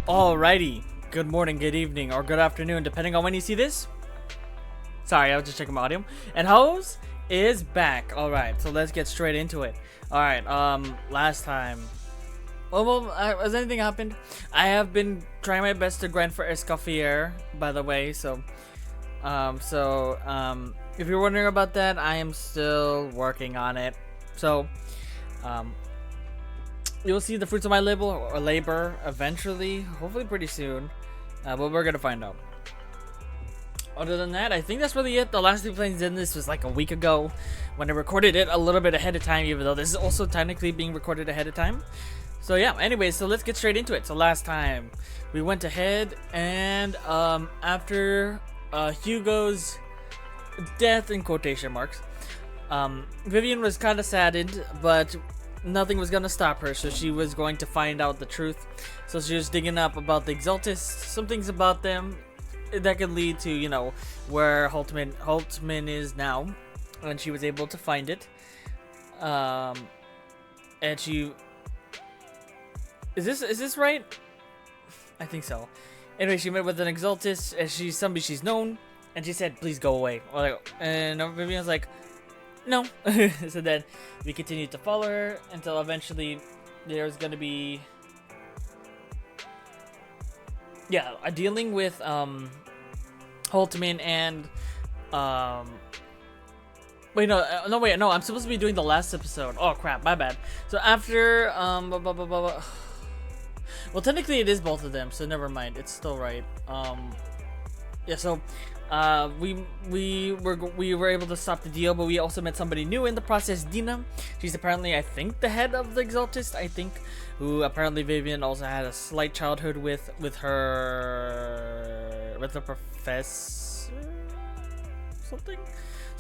Alrighty, good morning, good evening, or good afternoon, depending on when you see this. Sorry, I was just checking my audio. And Hose is back. Alright, so let's get straight into it. Alright, last time. Has anything happened? I have been trying my best to grind for Escoffier, by the way, so if you're wondering about that, I am still working on it. So, you'll see the fruits of my labor eventually, hopefully pretty soon, but we're gonna find out. Other than that, I think that's really it. The last time playing Zenless was like a week ago when I recorded it a little bit ahead of time, even though this is also technically being recorded ahead of time. So yeah, anyways, so let's get straight into it. So last time we went ahead and after Hugo's death in quotation marks, Vivian was kind of saddened, but nothing was gonna stop her, so she was going to find out the truth. So she was digging up about the Exaltists, some things about them that could lead to, you know, where Holtman is now, and she was able to find it. And she is this right? I think so. Anyway, she met with an Exaltist, and she's somebody she's known, and she said, "Please go away." And Vivian was like, "No." So then we continued to follow her until eventually there's gonna be dealing with Holtman and wait, no, I'm supposed to be doing the last episode. Oh crap, my bad. So after well, technically it is both of them, so never mind, it's still right. Yeah, so we were able to stop the deal, but we also met somebody new in the process, Dina. She's apparently, I think, the head of the Exaltist, I think, who apparently Vivian also had a slight childhood with the professor, something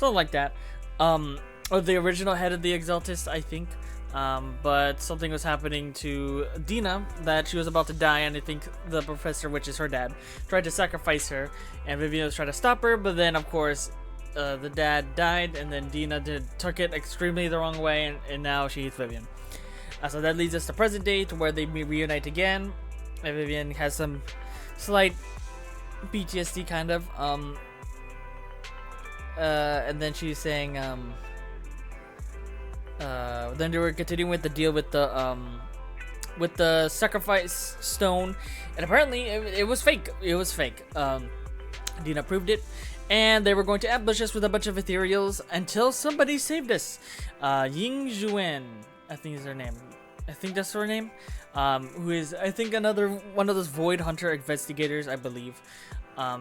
like that. Or the original head of the Exaltist, I think. But something was happening to Dina that she was about to die, and I think the professor, which is her dad, tried to sacrifice her, and Vivian was trying to stop her, but then of course the dad died, and then Dina took it extremely the wrong way, and now she hates Vivian. So that leads us to present day, to where they reunite again, and Vivian has some slight PTSD kind of, and then she's saying then they were continuing with the deal with the sacrifice stone, and apparently it was fake. It was fake. Dina proved it, and they were going to ambush us with a bunch of ethereals until somebody saved us. Xuan, I think is her name. I think that's her name. Who is, I think, another one of those Void Hunter investigators, I believe.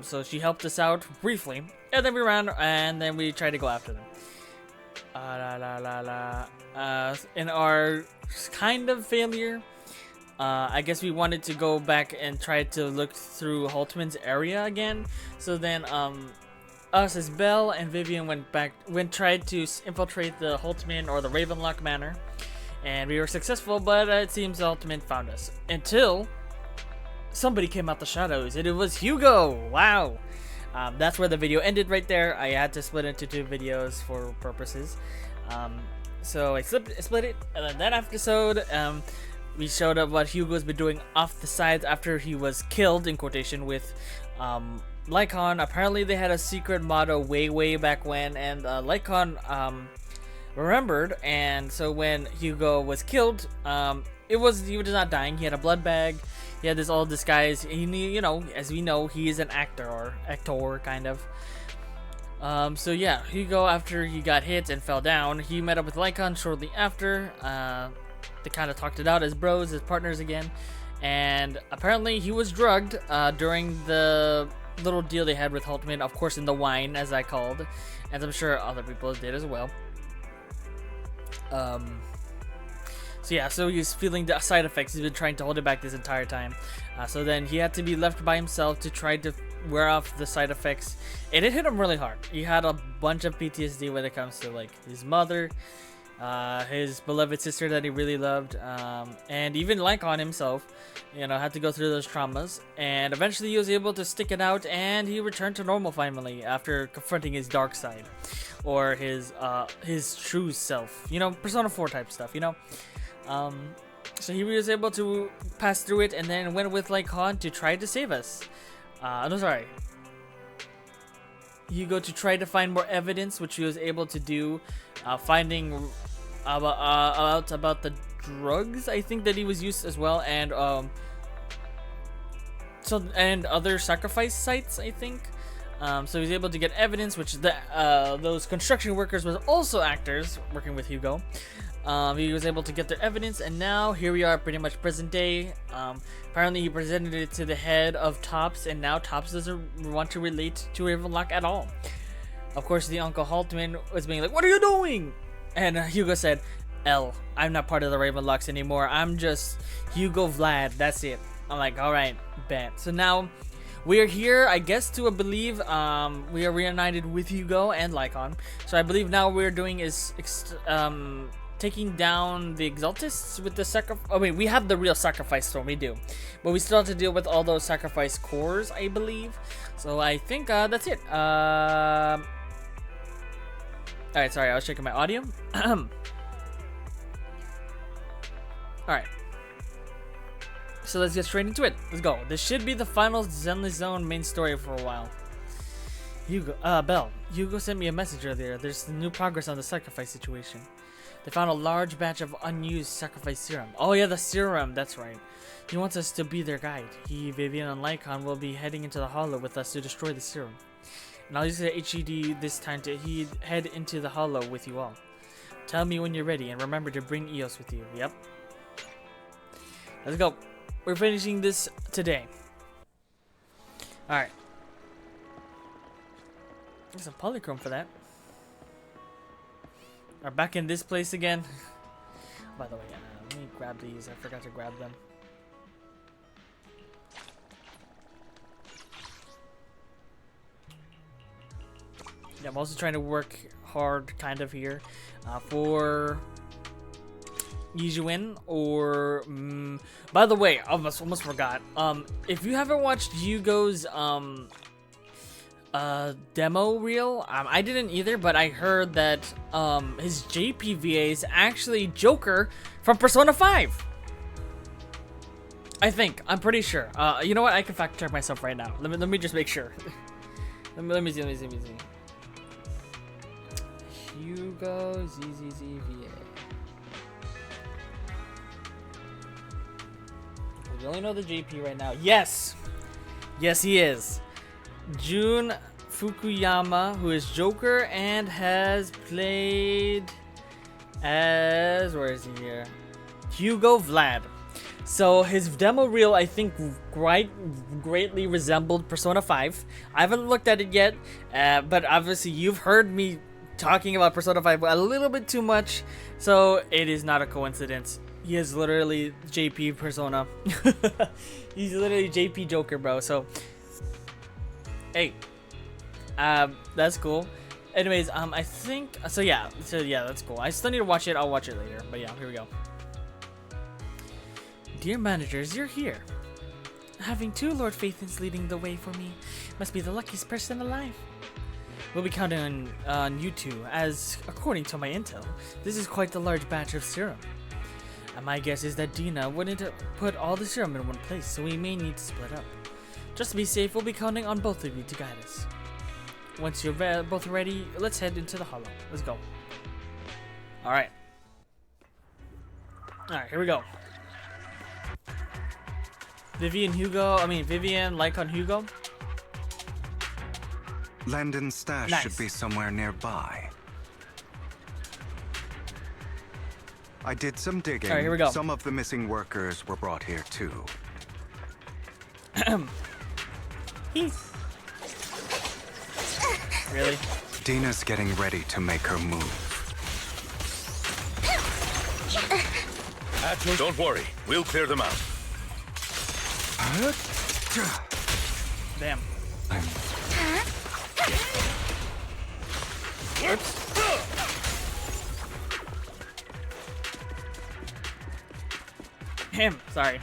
So she helped us out briefly, and then we ran, and then we tried to go after them. In our kind of failure, I guess we wanted to go back and try to look through Holtman's area again. So then us as Belle and Vivian tried to infiltrate the Holtman or the Ravenlock Manor, and we were successful, but it seems Holtman found us until somebody came out the shadows, and it was Hugo. Wow. That's where the video ended right there. I had to split into two videos for purposes. So I split it, and then that episode, we showed up what Hugo's been doing off the sides after he was killed, in quotation, with Lycon. Apparently they had a secret motto way back when, and Lycon remembered, and so when Hugo was killed, he was not dying. He had a blood bag. He had this old disguise. He knew, you know, as we know, he is an actor kind of. So yeah, Hugo, after he got hit and fell down, he met up with Lycon shortly after. They kind of talked it out as bros, as partners again. And apparently he was drugged during the little deal they had with Holtman, of course in the wine, as I called, as I'm sure other people did as well. So yeah, so he's feeling the side effects. He's been trying to hold it back this entire time. So then he had to be left by himself to try to wear off the side effects. And it hit him really hard. He had a bunch of PTSD when it comes to like his mother, his beloved sister that he really loved, and even Lycon himself, you know, had to go through those traumas. And eventually he was able to stick it out, and he returned to normal finally after confronting his dark side, or his true self. You know, Persona 4 type stuff, you know. So he was able to pass through it and then went with Lycon to try to save us. No, sorry. Hugo to try to find more evidence, which he was able to do, finding about the drugs I think that he was used as well, and and other sacrifice sites I think. So he was able to get evidence, which those construction workers was also actors working with Hugo. He was able to get their evidence, and now here we are, pretty much present day. Apparently he presented it to the head of Tops, and now Tops doesn't want to relate to Ravenlock at all. Of course, the Uncle Haltman was being like, "What are you doing?" And Hugo said, I'm not part of the Ravenlocks anymore. I'm just Hugo Vlad. That's it." I'm like, alright, bet. So now we are here, I guess, to believe we are reunited with Hugo and Lycon. So I believe now we're doing is taking down the Exaltists with the sacrifice. Oh wait, we have the real sacrifice stone, we do, but we still have to deal with all those sacrifice cores, I believe. So I think that's it. Alright, sorry, I was checking my audio. Alright. So let's get straight into it. Let's go. This should be the final Zenless Zone main story for a while. Belle, Hugo sent me a message earlier. There's new progress on the sacrifice situation. They found a large batch of unused sacrifice serum. Oh yeah, the serum, that's right. He wants us to be their guide. He, Vivian, and Lycon will be heading into the hollow with us to destroy the serum. And I'll use the HED this time to head into the hollow with you all. Tell me when you're ready, and remember to bring Eos with you. Yep. Let's go. We're finishing this today. Alright. There's some polychrome for that. We're back in this place again. By the way, let me grab these. I forgot to grab them. Yeah, I'm also trying to work hard kind of here for Xuan, or by the way, I almost forgot. If you haven't watched Hugo's demo reel, I didn't either, but I heard that his JPVA is actually Joker from Persona 5. I think. I'm pretty sure. You know what? I can fact check myself right now. Let me just make sure. let me see. Hugo ZZZVA. We only know the JP right now. Yes, he is. Jun Fukuyama, who is Joker and has played as, where is he here? Hugo Vlad. So his demo reel, I think, greatly resembled Persona 5. I haven't looked at it yet, but obviously you've heard me talking about Persona 5 a little bit too much, so it is not a coincidence. He is literally JP Persona. He's literally JP Joker, bro. So, hey, that's cool. Anyways, I think so. Yeah, that's cool. I still need to watch it. I'll watch it later. But yeah, here we go. Dear managers, you're here. Having two Lord Phaethons leading the way for me must be the luckiest person alive. We'll be counting on you two, as according to my intel, this is quite the large batch of serum. And my guess is that Dina wouldn't put all the serum in one place, so we may need to split up. Just to be safe, we'll be counting on both of you to guide us. Once you're both ready, let's head into the hollow. Let's go. Alright. Alright, here we go. Vivian, Lycon, Hugo. Landon's stash should be somewhere nearby. I did some digging. Alright, here we go. Some of the missing workers were brought here too. Really? Dina's getting ready to make her move. Don't worry, we'll clear them out. Damn. Oops. Him. Sorry.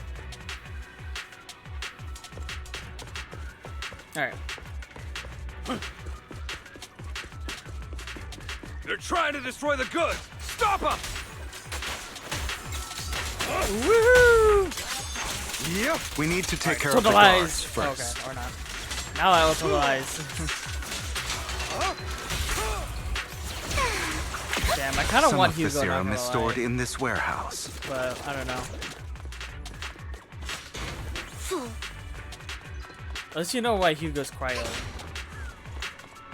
Alright. They're trying to destroy the goods! Stop them! Woo! Yep. We need to take care of the Totalize. guards first. Okay, or not. Now I will totalize. Damn, I kind of Some want of the Hugo. Not serum gonna is stored lie, in this warehouse. but I don't know. At least you know why Hugo's cryo.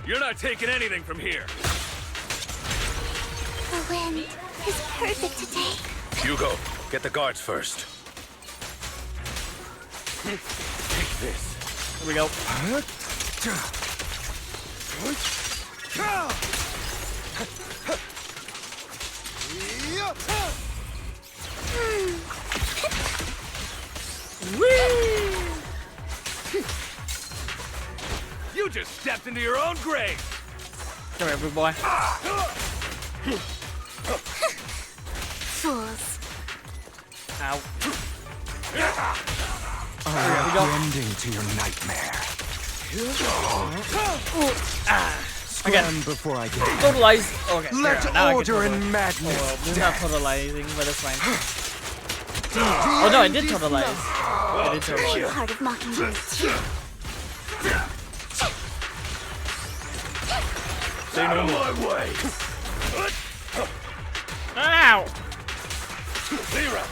You're not taking anything from here. The wind is perfect today. Hugo, get the guards first. Take this. Here we go. You just stepped into your own grave. Come here, big boy. Fools. Ow. A happy ending to your nightmare. Again. Before I get Totalize. Okay. Let here, now I can order totalize. and Oh, madness well, this is not totalizing, but it's fine. Oh no, I did totalize. I did totalize. Heart of Mockingbirds too. Stay out of my way. Ow! Zero.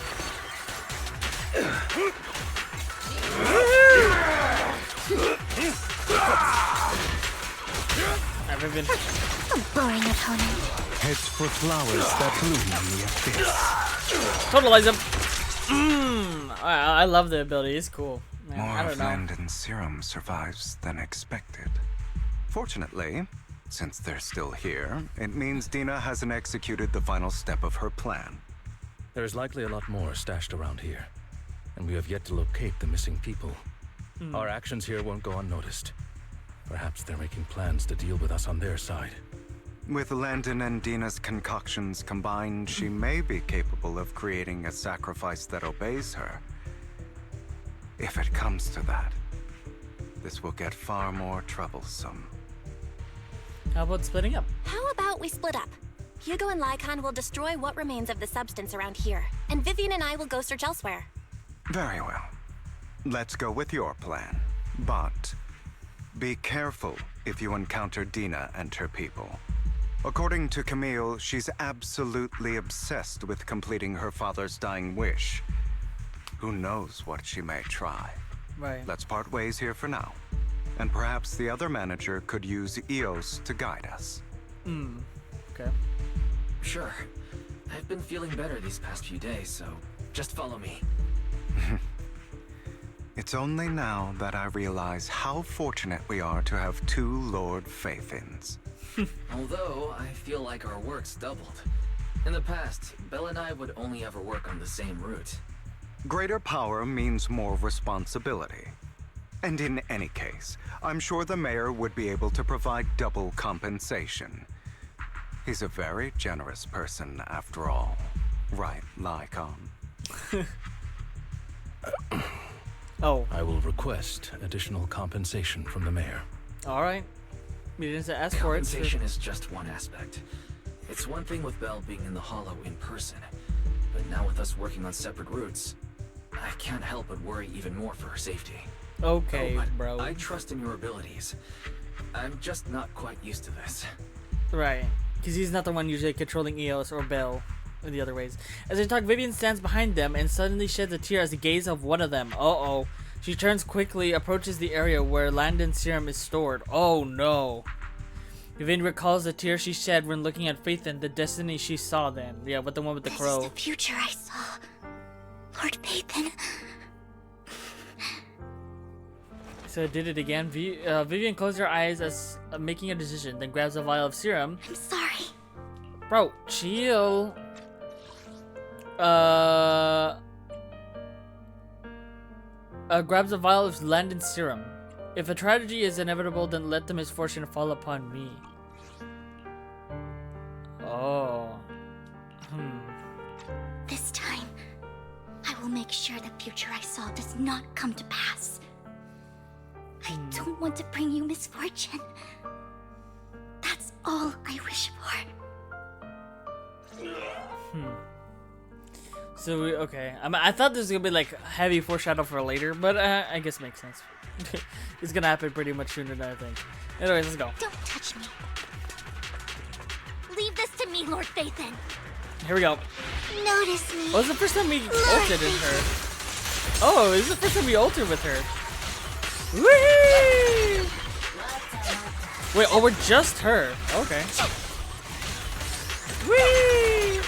I've been. A boring opponent. Heads for flowers that bloom in the abyss. Totalize him. I love the ability. It's cool. Man, More I of don't know. Landon's serum survives than expected. Fortunately, since they're still here, it means Dina hasn't executed the final step of her plan. There's likely a lot more stashed around here, and we have yet to locate the missing people. Our actions here won't go unnoticed. Perhaps they're making plans to deal with us on their side. With Landon and Dina's concoctions combined, she may be capable of creating a sacrifice that obeys her. If it comes to that, this will get far more troublesome. How about splitting up? How about we split up? Hugo and Lycon will destroy what remains of the substance around here, and Vivian and I will go search elsewhere. Very well. Let's go with your plan. But be careful if you encounter Dina and her people. According to Camille, she's absolutely obsessed with completing her father's dying wish. Who knows what she may try? Right. Let's part ways here for now. And perhaps the other manager could use Eos to guide us. Okay. Sure. I've been feeling better these past few days, so just follow me. It's only now that I realize how fortunate we are to have two Lord Phaethons. Although, I feel like our work's doubled. In the past, Belle and I would only ever work on the same route. Greater power means more responsibility. And in any case, I'm sure the mayor would be able to provide double compensation. He's a very generous person, after all. Right, Lycon? Oh, I will request additional compensation from the mayor. all right. We didn't ask for it. Compensation is just one aspect. It's one thing with Belle being in the Hollow in person, but now with us working on separate routes, I can't help but worry even more for her safety. Okay, But bro. I trust in your abilities. I'm just not quite used to this. Right. Because he's not the one usually controlling Eos or Belle in the other ways. As they talk, Vivian stands behind them and suddenly sheds a tear as the gaze of one of them. Uh-oh. She turns quickly, approaches the area where Landon's serum is stored. Oh no. Vivian recalls the tear she shed when looking at Phaethon, the destiny she saw then. Yeah, with the one with the This crow. is the future I saw. Lord Phaethon. So it did it again. Vivian closed her eyes as making a decision, then grabs a vial of serum. I'm sorry. Bro, chill. Grabs a vial of Landon's serum. If a tragedy is inevitable, then let the misfortune fall upon me. Oh. This time, I will make sure the future I saw does not come to pass. I don't want to bring you misfortune. That's all I wish for. So okay. I thought this was gonna be like heavy foreshadow for later, but I guess makes sense. It's gonna happen pretty much sooner than I think. Anyways, let's go. Don't touch me. Leave this to me, Lord Phaethon. Here we go. Notice me. Oh, this is the first time we ulted in her. Oh, this is the first time we ulted with her. Whee! Wait, oh, we're just her. Okay. Whee!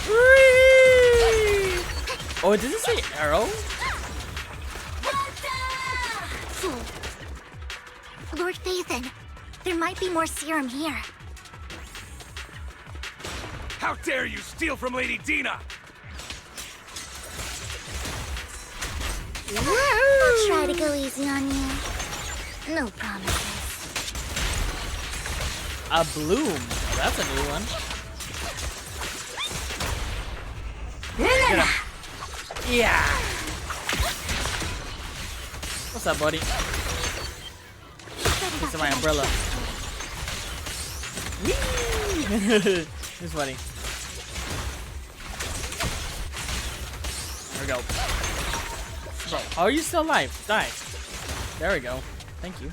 Whee! Oh, did it say arrow? Lord Phaethon, there might be more serum here. How dare you steal from Lady Dina? I'll try to go easy on you. No promises. A bloom. Oh, that's a new one. Get him. Yeah. What's up, buddy? This is my umbrella. Whee! It's funny. There we go. Bro, how are you still alive? Die. There we go. Thank you.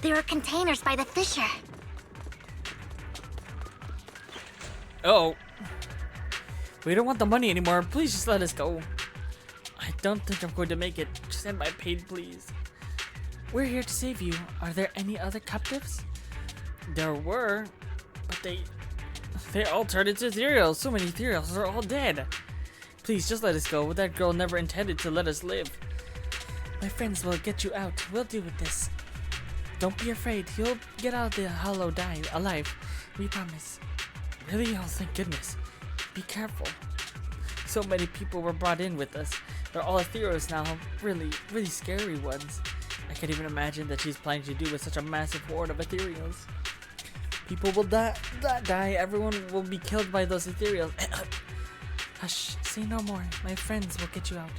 There are containers by the fissure. Uh-oh. We don't want the money anymore. Please just let us go. I don't think I'm going to make it. Just end my pain, please. We're here to save you. Are there any other captives? There were, but they all turned into ethereals. So many ethereals are all dead. Please just let us go. That girl never intended to let us live. My friends will get you out. We'll deal with this. Don't be afraid. You'll get out of the hollow alive. We promise. Really? Oh, thank goodness. Be careful. So many people were brought in with us. They're all ethereals now. Really, really scary ones. I can't even imagine that she's planning to do with such a massive horde of ethereals. People will die. Everyone will be killed by those ethereals. Hush, say no more. My friends will get you out.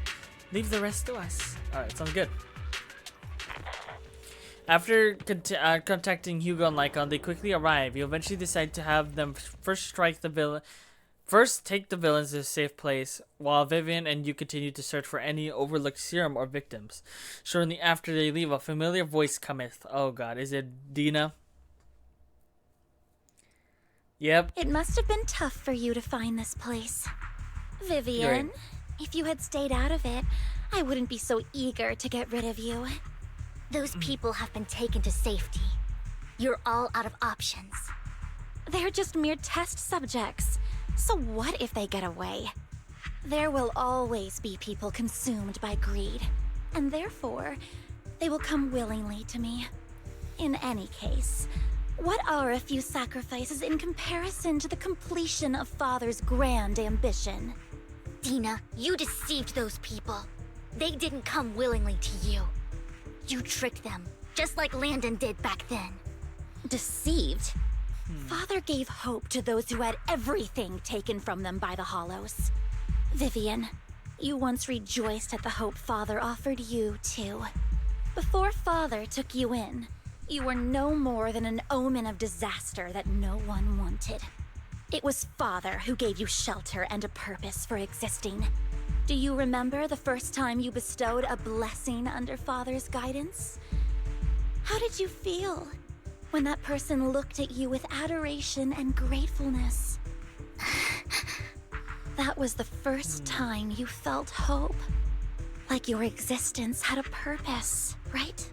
Leave the rest to us. Alright, sounds good. After contacting Hugo and Lycon, they quickly arrive. You eventually decide to have them first take the villains to a safe place, while Vivian and you continue to search for any overlooked serum or victims. Shortly after they leave, a familiar voice cometh. Oh god, is it Dina? Yep. It must have been tough for you to find this place. Vivian, if you had stayed out of it, I wouldn't be so eager to get rid of you. Those people have been taken to safety. You're all out of options. They're just mere test subjects. So what if they get away? There will always be people consumed by greed, and therefore, they will come willingly to me. In any case, what are a few sacrifices in comparison to the completion of Father's grand ambition? Dina, you deceived those people. They didn't come willingly to you. You tricked them, just like Landon did back then. Deceived? Father gave hope to those who had everything taken from them by the Hollows. Vivian, you once rejoiced at the hope Father offered you, too. Before Father took you in, you were no more than an omen of disaster that no one wanted. It was Father who gave you shelter and a purpose for existing. Do you remember the first time you bestowed a blessing under Father's guidance? How did you feel when that person looked at you with adoration and gratefulness? That was the first time you felt hope. Like your existence had a purpose, right?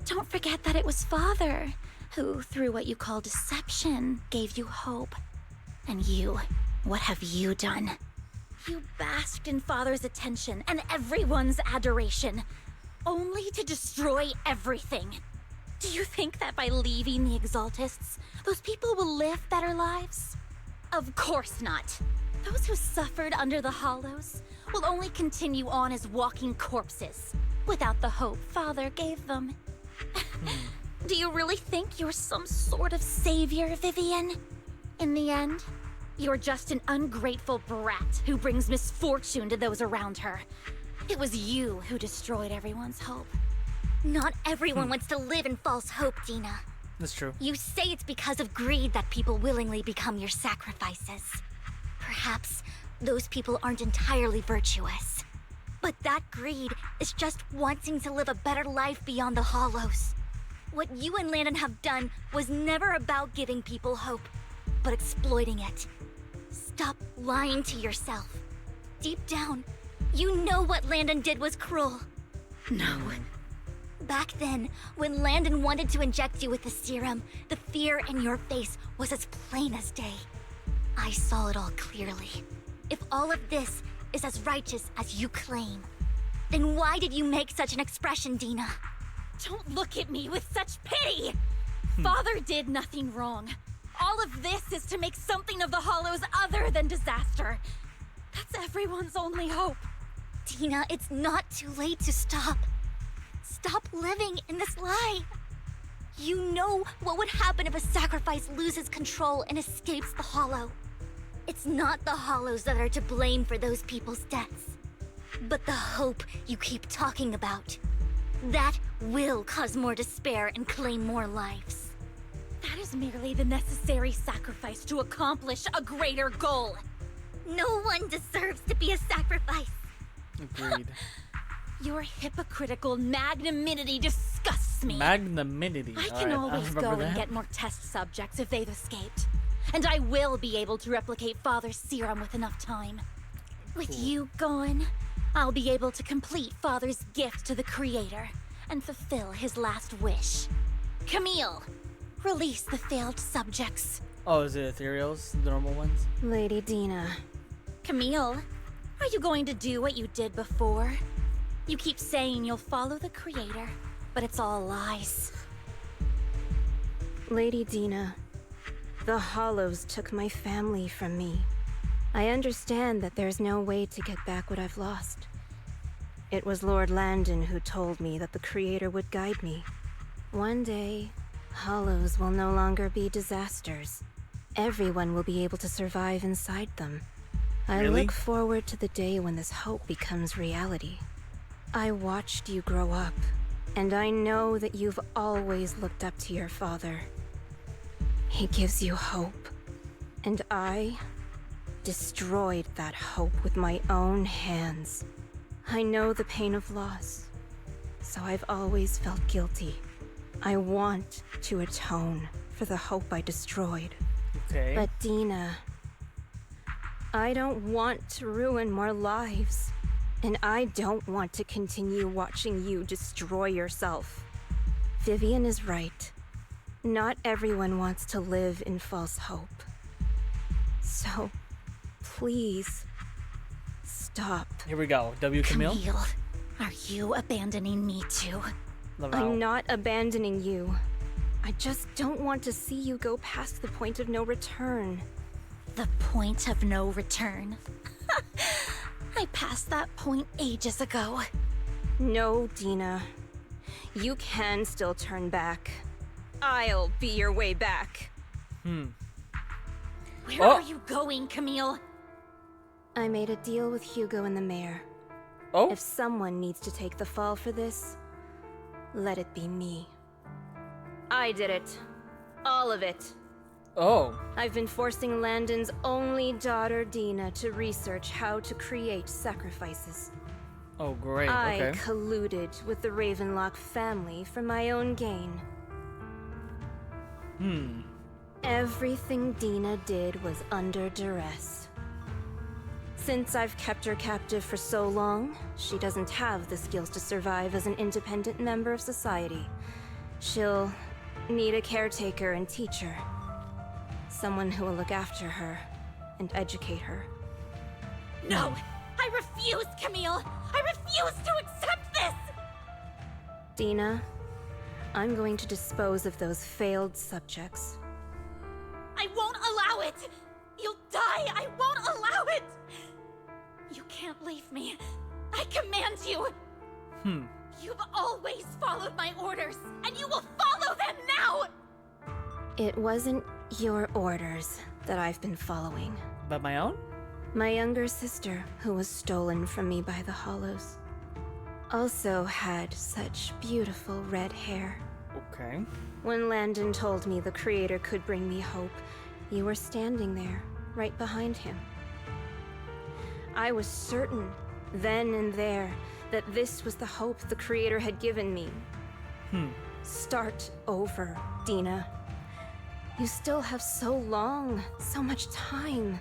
Don't forget that it was Father who, through what you call deception, gave you hope. And you, what have you done? You basked in Father's attention and everyone's adoration, only to destroy everything. Do you think that by leaving the Exaltists, those people will live better lives? Of course not. Those who suffered under the Hollows will only continue on as walking corpses, without the hope Father gave them. Do you really think you're some sort of savior, Vivian? In the end, you're just an ungrateful brat who brings misfortune to those around her. It was you who destroyed everyone's hope. Not everyone wants to live in false hope, Dina. That's true. You say it's because of greed that people willingly become your sacrifices. Perhaps those people aren't entirely virtuous. But that greed is just wanting to live a better life beyond the Hollows. What you and Landon have done was never about giving people hope, but exploiting it. Stop lying to yourself. Deep down, you know what Landon did was cruel. No. Back then, when Landon wanted to inject you with the serum, the fear in your face was as plain as day. I saw it all clearly. If all of this is as righteous as you claim, then why did you make such an expression, Dina? Don't look at me with such pity! Father did nothing wrong. All of this is to make something of the Hollows other than disaster. That's everyone's only hope. Dina, it's not too late to stop. Stop living in this lie. You know what would happen if a sacrifice loses control and escapes the Hollow. It's not the Hollows that are to blame for those people's deaths, but the hope you keep talking about. That will cause more despair and claim more lives. That is merely the necessary sacrifice to accomplish a greater goal. No one deserves to be a sacrifice. Agreed. Your hypocritical magnanimity disgusts me. Magnanimity. I All can right, always I'll go remember and that. get more test subjects if they've escaped. And I will be able to replicate Father's serum with enough time. With you gone, I'll be able to complete Father's gift to the Creator and fulfill his last wish. Camille, release the failed subjects. Oh, is it ethereals? The normal ones? Lady Dina. Camille, are you going to do what you did before? You keep saying you'll follow the Creator, but it's all lies. Lady Dina, the Hollows took my family from me. I understand that there's no way to get back what I've lost. It was Lord Landon who told me that the Creator would guide me. One day, Hollows will no longer be disasters. Everyone will be able to survive inside them. I Really? look forward to the day when this hope becomes reality. I watched you grow up, and I know that you've always looked up to your father. He gives you hope, and I destroyed that hope with my own hands. I know the pain of loss, so I've always felt guilty. I want to atone for the hope I destroyed. Okay. But Dina, I don't want to ruin more lives, and I don't want to continue watching you destroy yourself. Vivian is right. Not everyone wants to live in false hope. So, please, stop. Here we go. W. Camille. Camille, are you abandoning me too? Laval. I'm not abandoning you. I just don't want to see you go past the point of no return. The point of no return. I passed that point ages ago. No, Dina. You can still turn back. I'll be your way back. Where Oh. are you going, Camille? I made a deal with Hugo and the mayor. Oh, If someone needs to take the fall for this, let it be me. I did it. All of it. oh. I've been forcing Landon's only daughter, Dina, to research how to create sacrifices. Oh, great. I Okay. colluded with the Ravenlock family for my own gain. Everything Dina did was under duress. Since I've kept her captive for so long, she doesn't have the skills to survive as an independent member of society. She'll need a caretaker and teacher. Someone who will look after her and educate her. No! I refuse, Camille! I refuse to accept this! Dina, I'm going to dispose of those failed subjects. I won't allow it! You'll die! I won't allow it! You can't leave me. I command you! You've always followed my orders, and you will follow them now! It wasn't your orders that I've been following. But my own? My younger sister, who was stolen from me by the Hollows, also had such beautiful red hair. Okay. When Landon told me the Creator could bring me hope, you were standing there, right behind him. I was certain, then and there, that this was the hope the Creator had given me. Start over, Dina. You still have so long, so much time.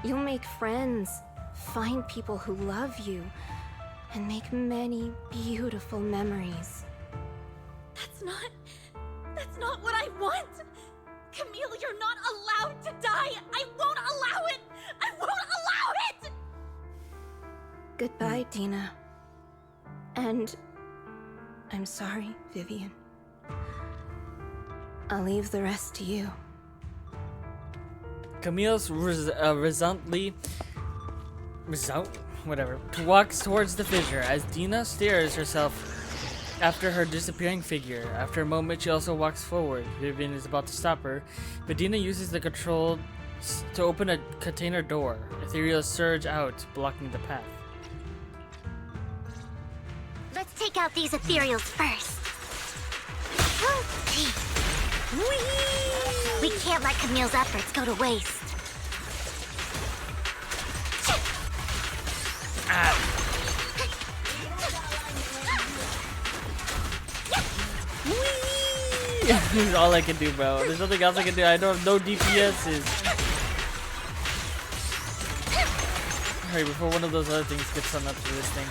You'll make friends, find people who love you, and make many beautiful memories. That's not what I want! Camille, you're not allowed to die! I won't allow it! I won't allow it! Goodbye, Dina. And I'm sorry, Vivian. I'll leave the rest to you. Camille's walks towards the fissure as Dina stares herself after her disappearing figure. After a moment, she also walks forward. Vivian is about to stop her, but Dina uses the control to open a container door. Ethereal surge out, blocking the path. Let's take out these ethereals first. We can't let Camille's efforts go to waste. This is all I can do, bro. There's nothing else I can do. I don't have no DPSs. Hurry, before one of those other things gets sent up to this thing.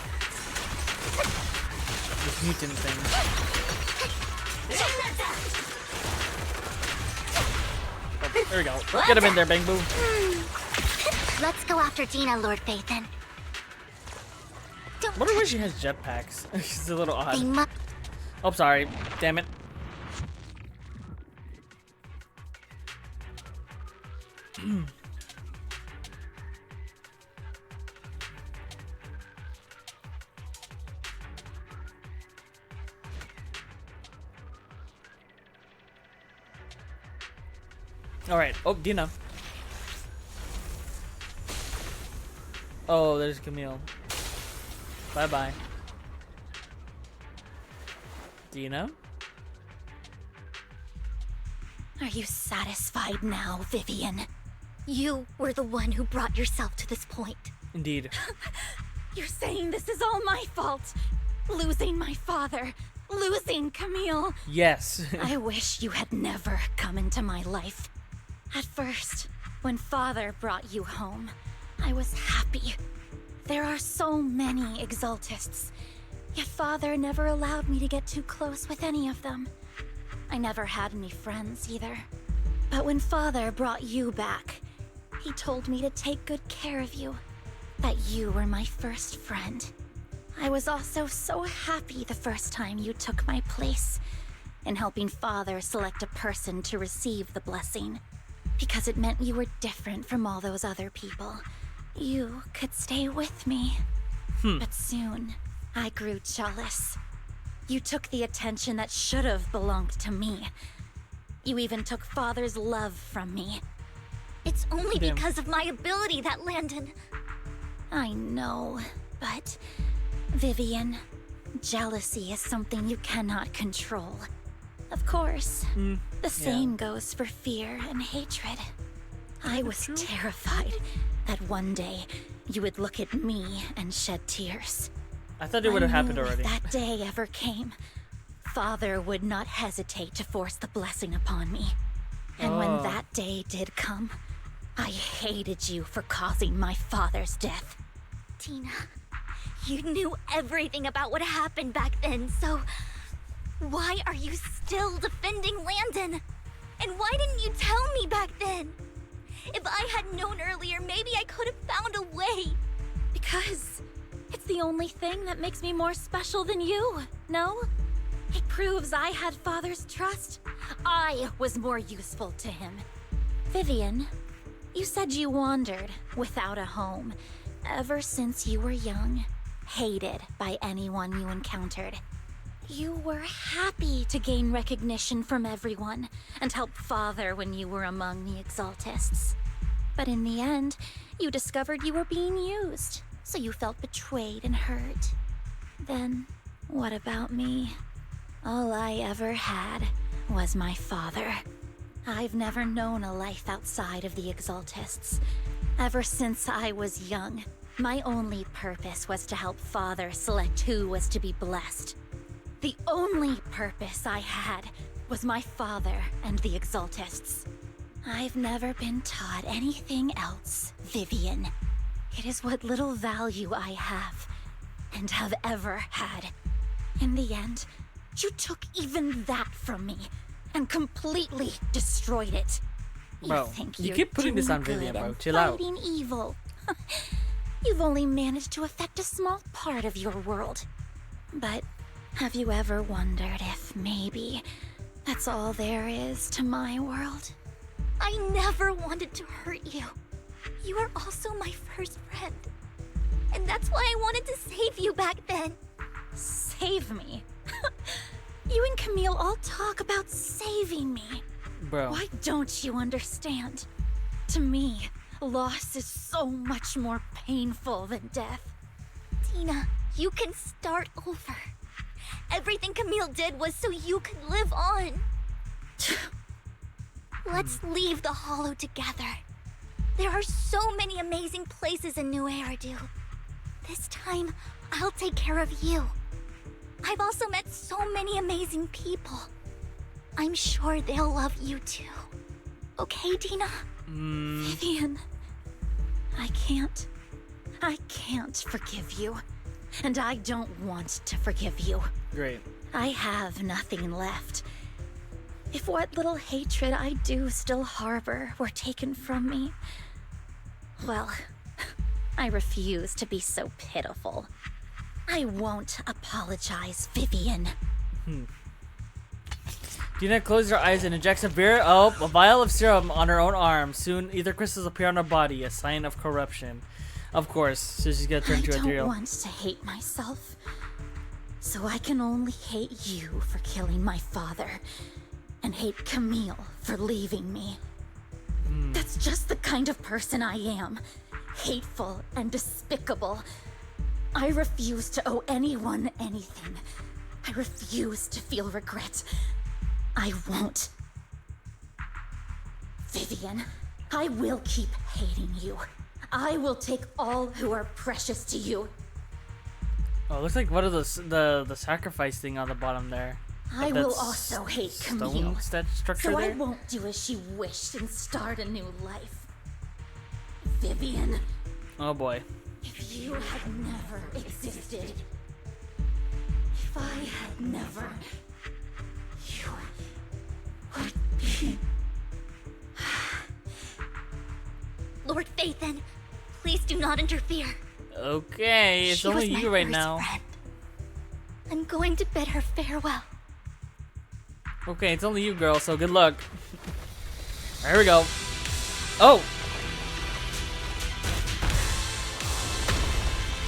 This mutant thing. Oh, there we go. Get him in there, Bang Boo. Let's go after Dina, Lord Phaethon. I wonder why she has jetpacks. She's a little They odd. must. Oh, sorry. Damn it. All right. Oh, Dina. Oh, there's Camille. Bye-bye. Dina? Are you satisfied now, Vivian? You were the one who brought yourself to this point. Indeed. You're saying this is all my fault? Losing my father, losing Camille. Yes. I wish you had never come into my life. At first, when Father brought you home, I was happy. There are so many Exaltists, yet Father never allowed me to get too close with any of them. I never had any friends either. But when Father brought you back, he told me to take good care of you, that you were my first friend. I was also so happy the first time you took my place in helping Father select a person to receive the blessing. Because it meant you were different from all those other people. You could stay with me. But soon, I grew jealous. You took the attention that should have belonged to me. You even took Father's love from me. It's only Damn. because of my ability that Landon. I know, but Vivian, jealousy is something you cannot control. Of course, the same goes for fear and hatred. I was terrified that one day you would look at me and shed tears. I thought it would have happened I knew already. If that day ever came, Father would not hesitate to force the blessing upon me. And when that day did come, I hated you for causing my father's death. Tina, you knew everything about what happened back then, so why are you still defending Landon? And why didn't you tell me back then? If I had known earlier, maybe I could have found a way. Because it's the only thing that makes me more special than you, no? It proves I had Father's trust. I was more useful to him. Vivian, you said you wandered without a home ever since you were young, hated by anyone you encountered. You were happy to gain recognition from everyone and help Father when you were among the Exaltists. But in the end, you discovered you were being used, so you felt betrayed and hurt. Then, what about me? All I ever had was my father. I've never known a life outside of the Exaltists. Ever since I was young, My only purpose was to help Father select who was to be blessed. The only purpose I had was my father and the Exaltists. I've never been taught anything else, Vivian. It is what little value I have, and have ever had. In the end, you took even that from me, and completely destroyed it. Bro, you keep putting this on Vivian, bro. Chill out. Fighting evil. You've only managed to affect a small part of your world. But have you ever wondered if maybe that's all there is to my world? I never wanted to hurt you. You were also my first friend. And that's why I wanted to save you back then. Save me? You and Camille all talk about saving me. Bro. Why don't you understand? To me, loss is so much more painful than death. Dina, you can start over. Everything Camille did was so you could live on. Let's leave the Hollow together. There are so many amazing places in New Eridu. This time, I'll take care of you. I've also met so many amazing people. I'm sure they'll love you too. Okay, Dina? Vivian, I can't forgive you. And I don't want to forgive you. Great. I have nothing left. If what little hatred I do still harbor were taken from me, well, I refuse to be so pitiful. I won't apologize, Vivian. Dina closes her eyes and injects a vial of serum on her own arm. Soon, ether crystals appear on her body, a sign of corruption. Of course, so she's gonna turn to I ethereal. don't want to hate myself, so I can only hate you for killing my father, and hate Camille for leaving me. That's just the kind of person I am. Hateful and despicable. I refuse to owe anyone anything. I refuse to feel regret. I won't. Vivian, I will keep hating you. I will take all who are precious to you. Oh, it looks like one of those the sacrifice thing on the bottom there. I will also hate Camille. That structure So there. I won't do as she wished and start a new life. Vivian, Oh boy. if you had never existed, if I had never, you would be. Lord Phaethon, please do not interfere. Okay, it's She only was my you right first now. friend. I'm going to bid her farewell. Okay, it's only you, girl. So good luck. There we go. Oh.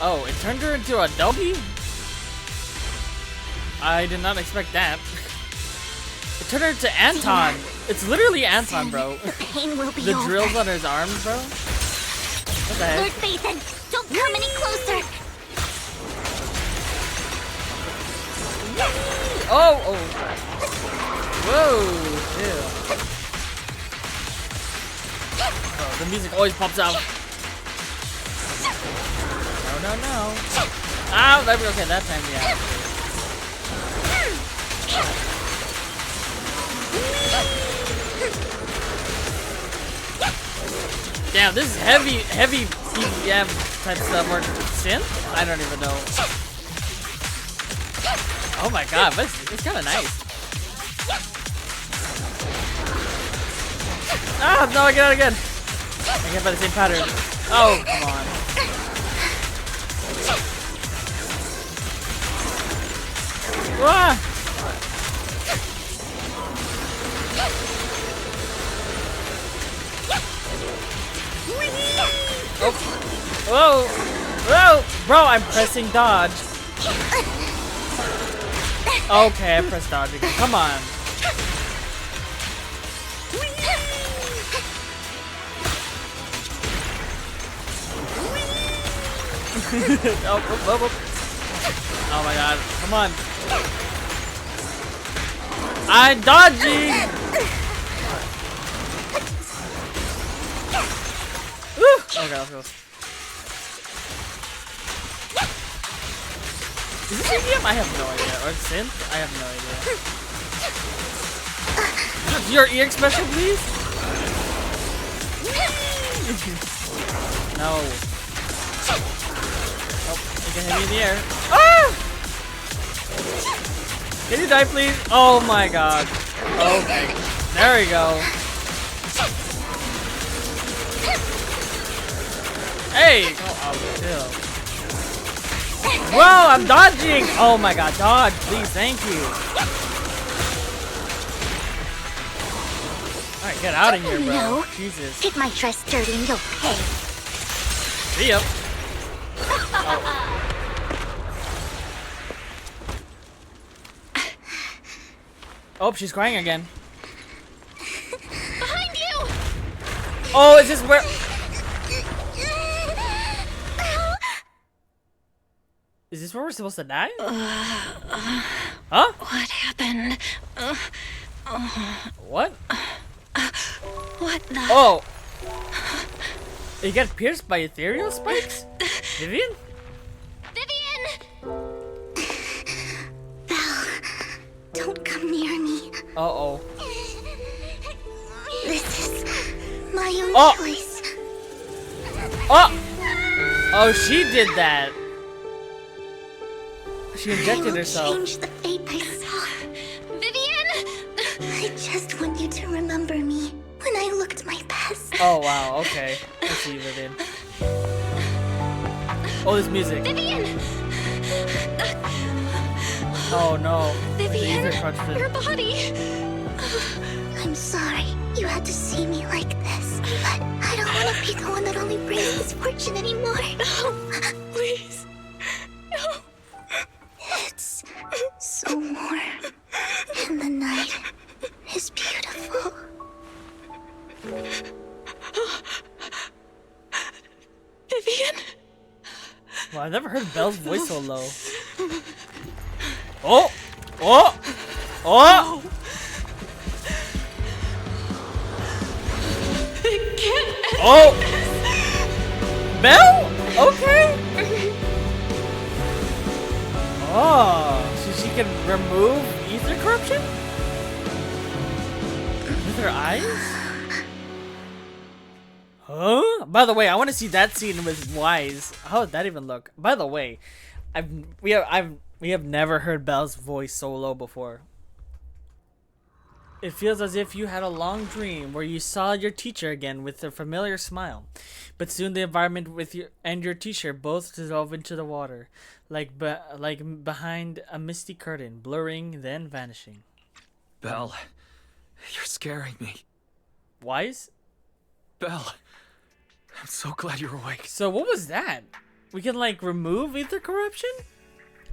Oh, it turned her into a doggy? I did not expect that. It turned her into Anton. It's literally Anton, bro. The pain will be The over. drills on his arms, bro. What the Lord heck? Phaethon, don't come any closer. Oh, oh. Whoa. Ew. Oh, the music always pops out. No, no, no. Ow, that, okay, that time, yeah. Damn, this is heavy EDM type stuff or synth? I don't even know. Oh my god, but it's kind of nice. Ah, no, I get out again. I get by the same pattern. Oh, come on. Ah! Oh. Whoa! Whoa! Bro, I'm pressing dodge. Okay, I pressed dodge again. Come on. Oh my god. Come on. I'm dodging! Woo! Okay, let's go. Is this EDM? I have no idea. Or synth? I have no idea. Your EX special, please? No. Oh, you can hit me in the air. Ah! Can you die, please? Oh my god. Okay. There we go. Hey! Oh, chill. Whoa, I'm dodging! Oh my god, dodge, please, thank you. Alright, get out of here, bro. No. Jesus. Get my dress dirty and you'll pay. See ya. Oh, she's crying again. Behind you! Oh, is this where... Is this where we're supposed to die? Huh? What happened? What? What the? Oh! You get pierced by ethereal spikes? Vivian? Vivian! Belle, don't come near me. Uh-oh. This is my own choice. Oh! Oh, she did that. She injected herself. Change the fate I saw. Vivian! I just want you to remember me when I looked my best. Oh, wow, okay. I see you, Vivian. Oh, this music. Vivian! Oh, no. Vivian, The ether crushed your it. body. I'm sorry you had to see me like this, but I don't want to be the one that only brings misfortune anymore. No, please. No. It's so warm, and the night is beautiful. Vivian? Well, I've never heard Belle's voice so low. Oh! Oh! Oh! It can't. Oh! Belle? Okay. Oh, so she can remove ether corruption? With her eyes? Huh? By the way, I want to see that scene with Wise. How would that even look? By the way, we have never heard Belle's voice so low before. It feels as if you had a long dream where you saw your teacher again with a familiar smile, but soon the environment with you and your teacher both dissolve into the water, like behind a misty curtain, blurring then vanishing. Belle, you're scaring me. Wise? Belle, I'm so glad you're awake. So what was that? We can like remove ether corruption?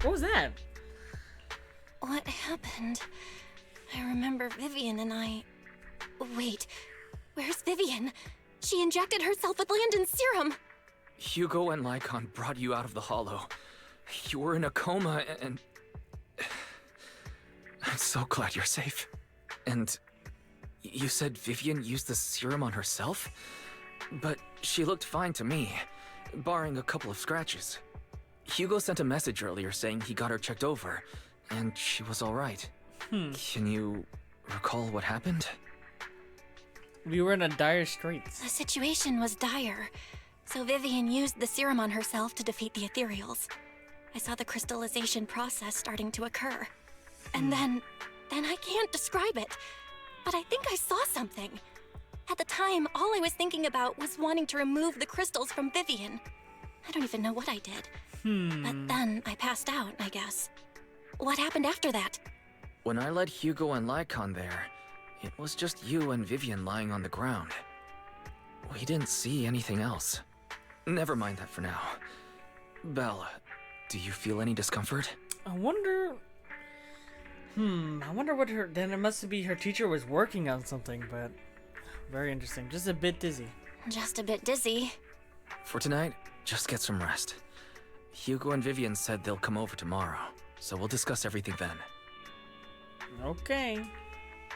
What was that? What happened? I remember Vivian and I... Wait, where's Vivian? She injected herself with Landon's serum. Hugo and Lycon brought you out of the hollow. You were in a coma and... I'm so glad you're safe. And you said Vivian used the serum on herself? But she looked fine to me, barring a couple of scratches. Hugo sent a message earlier saying he got her checked over, and she was alright. Can you recall what happened? We were in a dire straits. The situation was dire, so Vivian used the serum on herself to defeat the ethereals. I saw the crystallization process starting to occur. And then I can't describe it, but I think I saw something. At the time, all I was thinking about was wanting to remove the crystals from Vivian. I don't even know what I did. But then I passed out, I guess. What happened after that? When I led Hugo and Lycon there, it was just you and Vivian lying on the ground. We didn't see anything else. Never mind that for now. Belle, do you feel any discomfort? I wonder... I wonder what her... Then it must be her teacher was working on something, but... Very interesting. Just a bit dizzy. Just a bit dizzy. For tonight, just get some rest. Hugo and Vivian said they'll come over tomorrow, so we'll discuss everything then. Okay.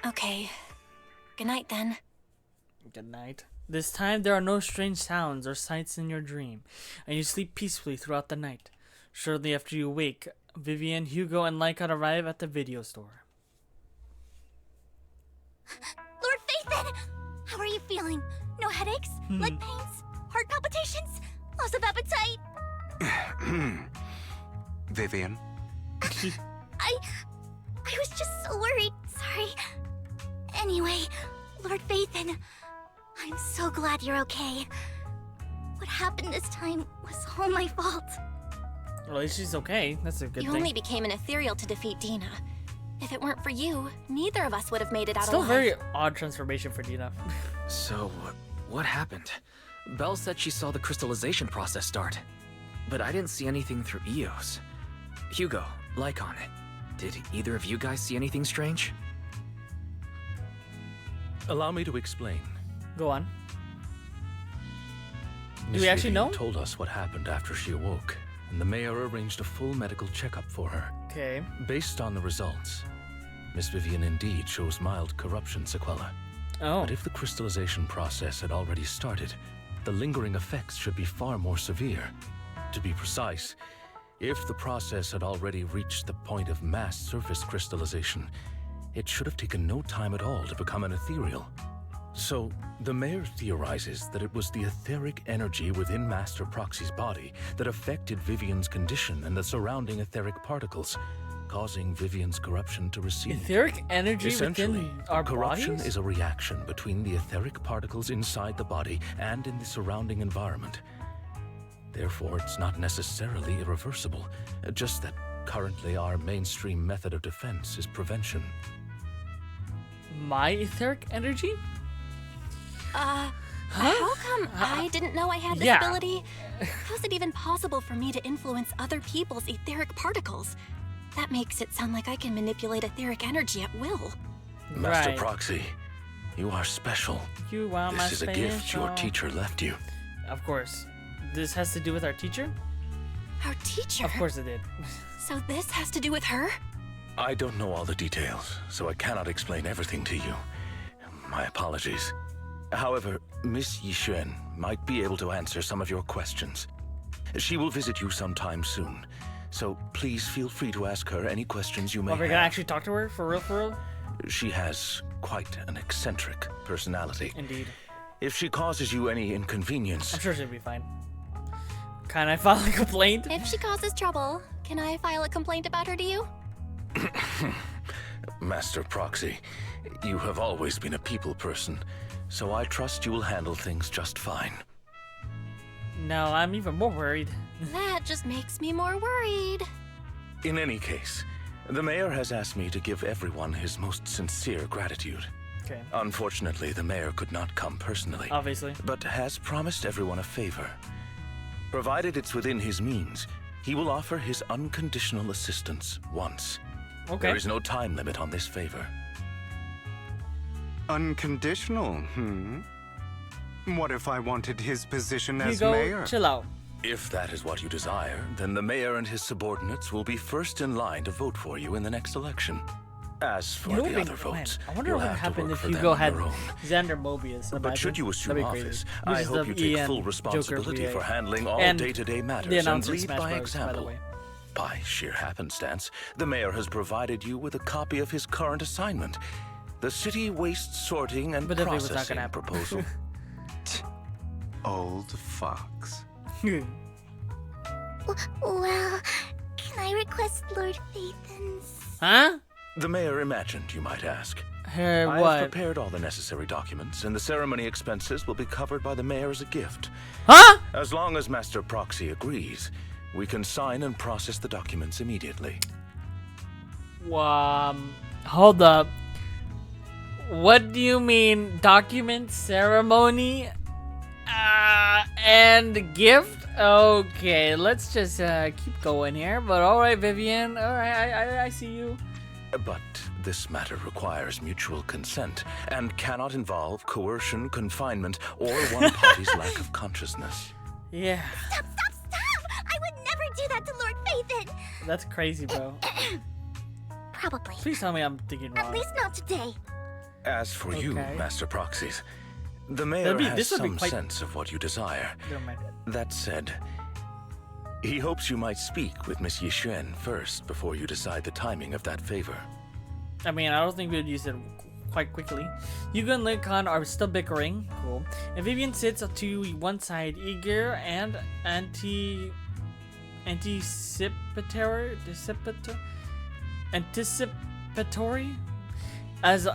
Okay. Good night then. Good night. This time there are no strange sounds or sights in your dream, and you sleep peacefully throughout the night. Shortly after you wake, Vivian, Hugo, and Lycon arrive at the video store. Lord Phaethon! How are you feeling? No headaches? Leg pains? Heart palpitations? Loss of appetite? Vivian? I was just so worried. Sorry. Anyway, Lord Phaethon, I'm so glad you're okay. What happened this time was all my fault. Well, at least she's okay. That's a good You thing. only became an ethereal to defeat Dina. If it weren't for you, neither of us would have made it out Still alive. very odd transformation for Dina. So, what happened? Belle said she saw the crystallization process start, but I didn't see anything through Eos. Hugo, Lycon, did either of you guys see anything strange? Allow me to explain. Go on. Miss we actually Vivian know? told us what happened after she awoke, and the mayor arranged a full medical checkup for her. Okay. Based on the results, Miss Vivian indeed shows mild corruption sequela. Oh. But if the crystallization process had already started, the lingering effects should be far more severe. To be precise, if the process had already reached the point of mass surface crystallization, it should have taken no time at all to become an ethereal. So, the mayor theorizes that it was the etheric energy within Master Proxy's body that affected Vivian's condition and the surrounding etheric particles, causing Vivian's corruption to recede. Etheric energy Essentially, within our corruption bodies? is a reaction between the etheric particles inside the body and in the surrounding environment. Therefore, it's not necessarily irreversible, just that currently our mainstream method of defense is prevention. My etheric energy? How come I didn't know I had this Yeah. ability? How is it even possible for me to influence other people's etheric particles? That makes it sound like I can manipulate etheric energy at will. Master Right. Proxy, you are special. You are my This is a gift your special- teacher left you. Of course. This has to do with our teacher? Our teacher? Of course it did. So this has to do with her? I don't know all the details, so I cannot explain everything to you. My apologies. However, Miss Xuan might be able to answer some of your questions. She will visit you sometime soon, so please feel free to ask her any questions you may Are we have. gonna actually talk to her? For real, for real? She has quite an eccentric personality. Indeed. If she causes you any inconvenience, I'm sure she'll be fine. Can I file a complaint? If she causes trouble, can I file a complaint about her to you? Master Proxy, you have always been a people person, so I trust you will handle things just fine. No, I'm even more worried. That just makes me more worried. In any case, the mayor has asked me to give everyone his most sincere gratitude. Okay. Unfortunately, the mayor could not come personally, Obviously. but has promised everyone a favor. Provided it's within his means, he will offer his unconditional assistance once. Okay. There is no time limit on this favor. Unconditional, What if I wanted his position as Hugo, mayor? chill out. If that is what you desire, then the mayor and his subordinates will be first in line to vote for you in the next election. As for You know the what other would be- votes, I wonder you'll what would have to happen work if for them Hugo on had your own. Xander Mobius. But should you assume That'd be office, crazy. I Which is hope the you take EN full Joker responsibility VA. for handling all And day-to-day matters the and announcer in lead Smash by Bros, by the example. way. By sheer happenstance, the mayor has provided you with a copy of his current assignment, the City Waste Sorting and But definitely was not Processing gonna happen. proposal. Old fox. Well, can I request Lord Phaethon's? Huh? The mayor imagined, you might ask. I have What? prepared all the necessary documents, and the ceremony expenses will be covered by the mayor as a gift. Huh? As long as Master Proxy agrees, we can sign and process the documents immediately. Hold up. What do you mean, document, ceremony, and gift? Okay, let's just keep going here. But all right, Vivian. All right, I see you. But this matter requires mutual consent and cannot involve coercion, confinement, or one party's lack of consciousness. Yeah, Stop! I would never do that to Lord Phaethon! that's crazy, bro. Probably. Please tell me I'm thinking At wrong. least not today. As for you, Okay. Master Proxies, the mayor has this would be some quite- sense of what you desire. Never mind. That said, He hopes you might speak with Miss Xuan first before you decide the timing of that favor. I mean, I don't think we would use it quite quickly. Hugo and Lincoln are still bickering. Cool. And Vivian sits to one side, eager and anticipatory. As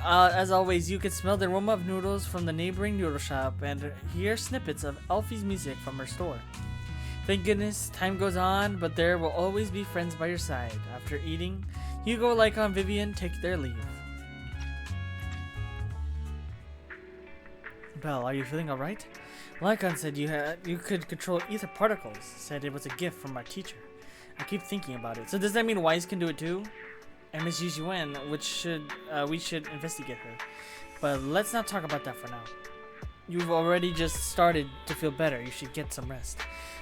always, you can smell the aroma of noodles from the neighboring noodle shop and hear snippets of Elfie's music from her store. Thank goodness, time goes on, but there will always be friends by your side. After eating, Hugo, Lycon, and Vivian take their leave. Belle, are you feeling alright? Lycon said you could control ether particles. Said it was a gift from our teacher. I keep thinking about it. So does that mean Wise can do it too? And Miss Xuan, we should investigate her. But let's not talk about that for now. You've already just started to feel better. You should get some rest.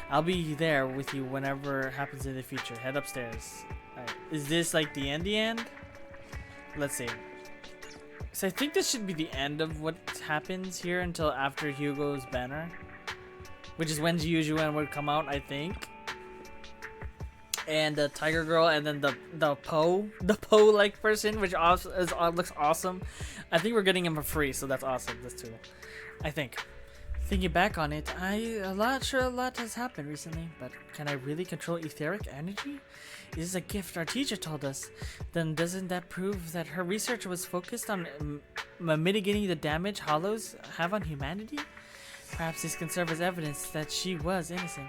I'll be there with you whenever it happens in the future. Head upstairs. Alright. Is this like the end? Let's see. So I think this should be the end of what happens here until after Hugo's banner. Which is when Xuan would come out, I think. And the Tiger Girl, and then the Poe like person, which also looks awesome. I think we're getting him for free, so that's awesome. That's too. I think. Thinking back on it, I'm not sure a lot has happened recently, but can I really control etheric energy? It is a gift our teacher told us. Then doesn't that prove that her research was focused on mitigating the damage hollows have on humanity? Perhaps this can serve as evidence that she was innocent.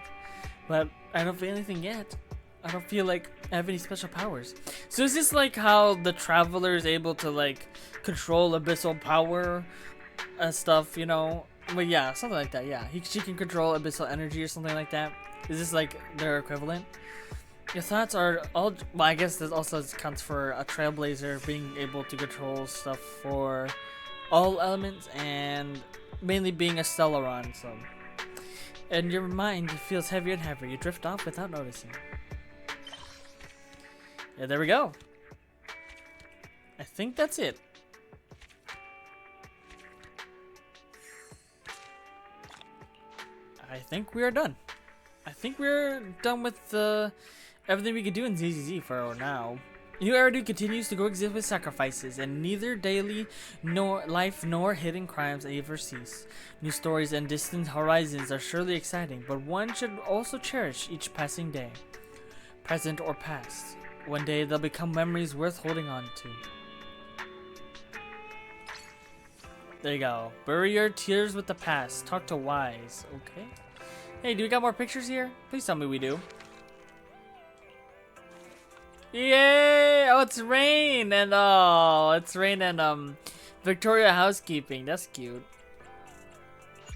But I don't feel anything yet. I don't feel like I have any special powers. So is this like how the Traveler is able to like control abyssal power and stuff, you know? But yeah, something like that, yeah. She can control abyssal energy or something like that. Is this like their equivalent? Your thoughts are all... Well, I guess this also counts for a Trailblazer being able to control stuff for all elements and mainly being a Stellaron, so... And your mind feels heavier and heavier. You drift off without noticing. Yeah, there we go. I think that's it. I think we are done. I think we're done with everything we could do in ZZZ for now. New Eridu continues to coexist with sacrifices, and neither daily nor life nor hidden crimes ever cease. New stories and distant horizons are surely exciting, but one should also cherish each passing day, present or past. One day they'll become memories worth holding on to. There you go. Bury your tears with the past. Talk to Wise. Okay. Hey, do we got more pictures here? Please tell me we do. Yay! Oh, it's Rain and Victoria Housekeeping. That's cute.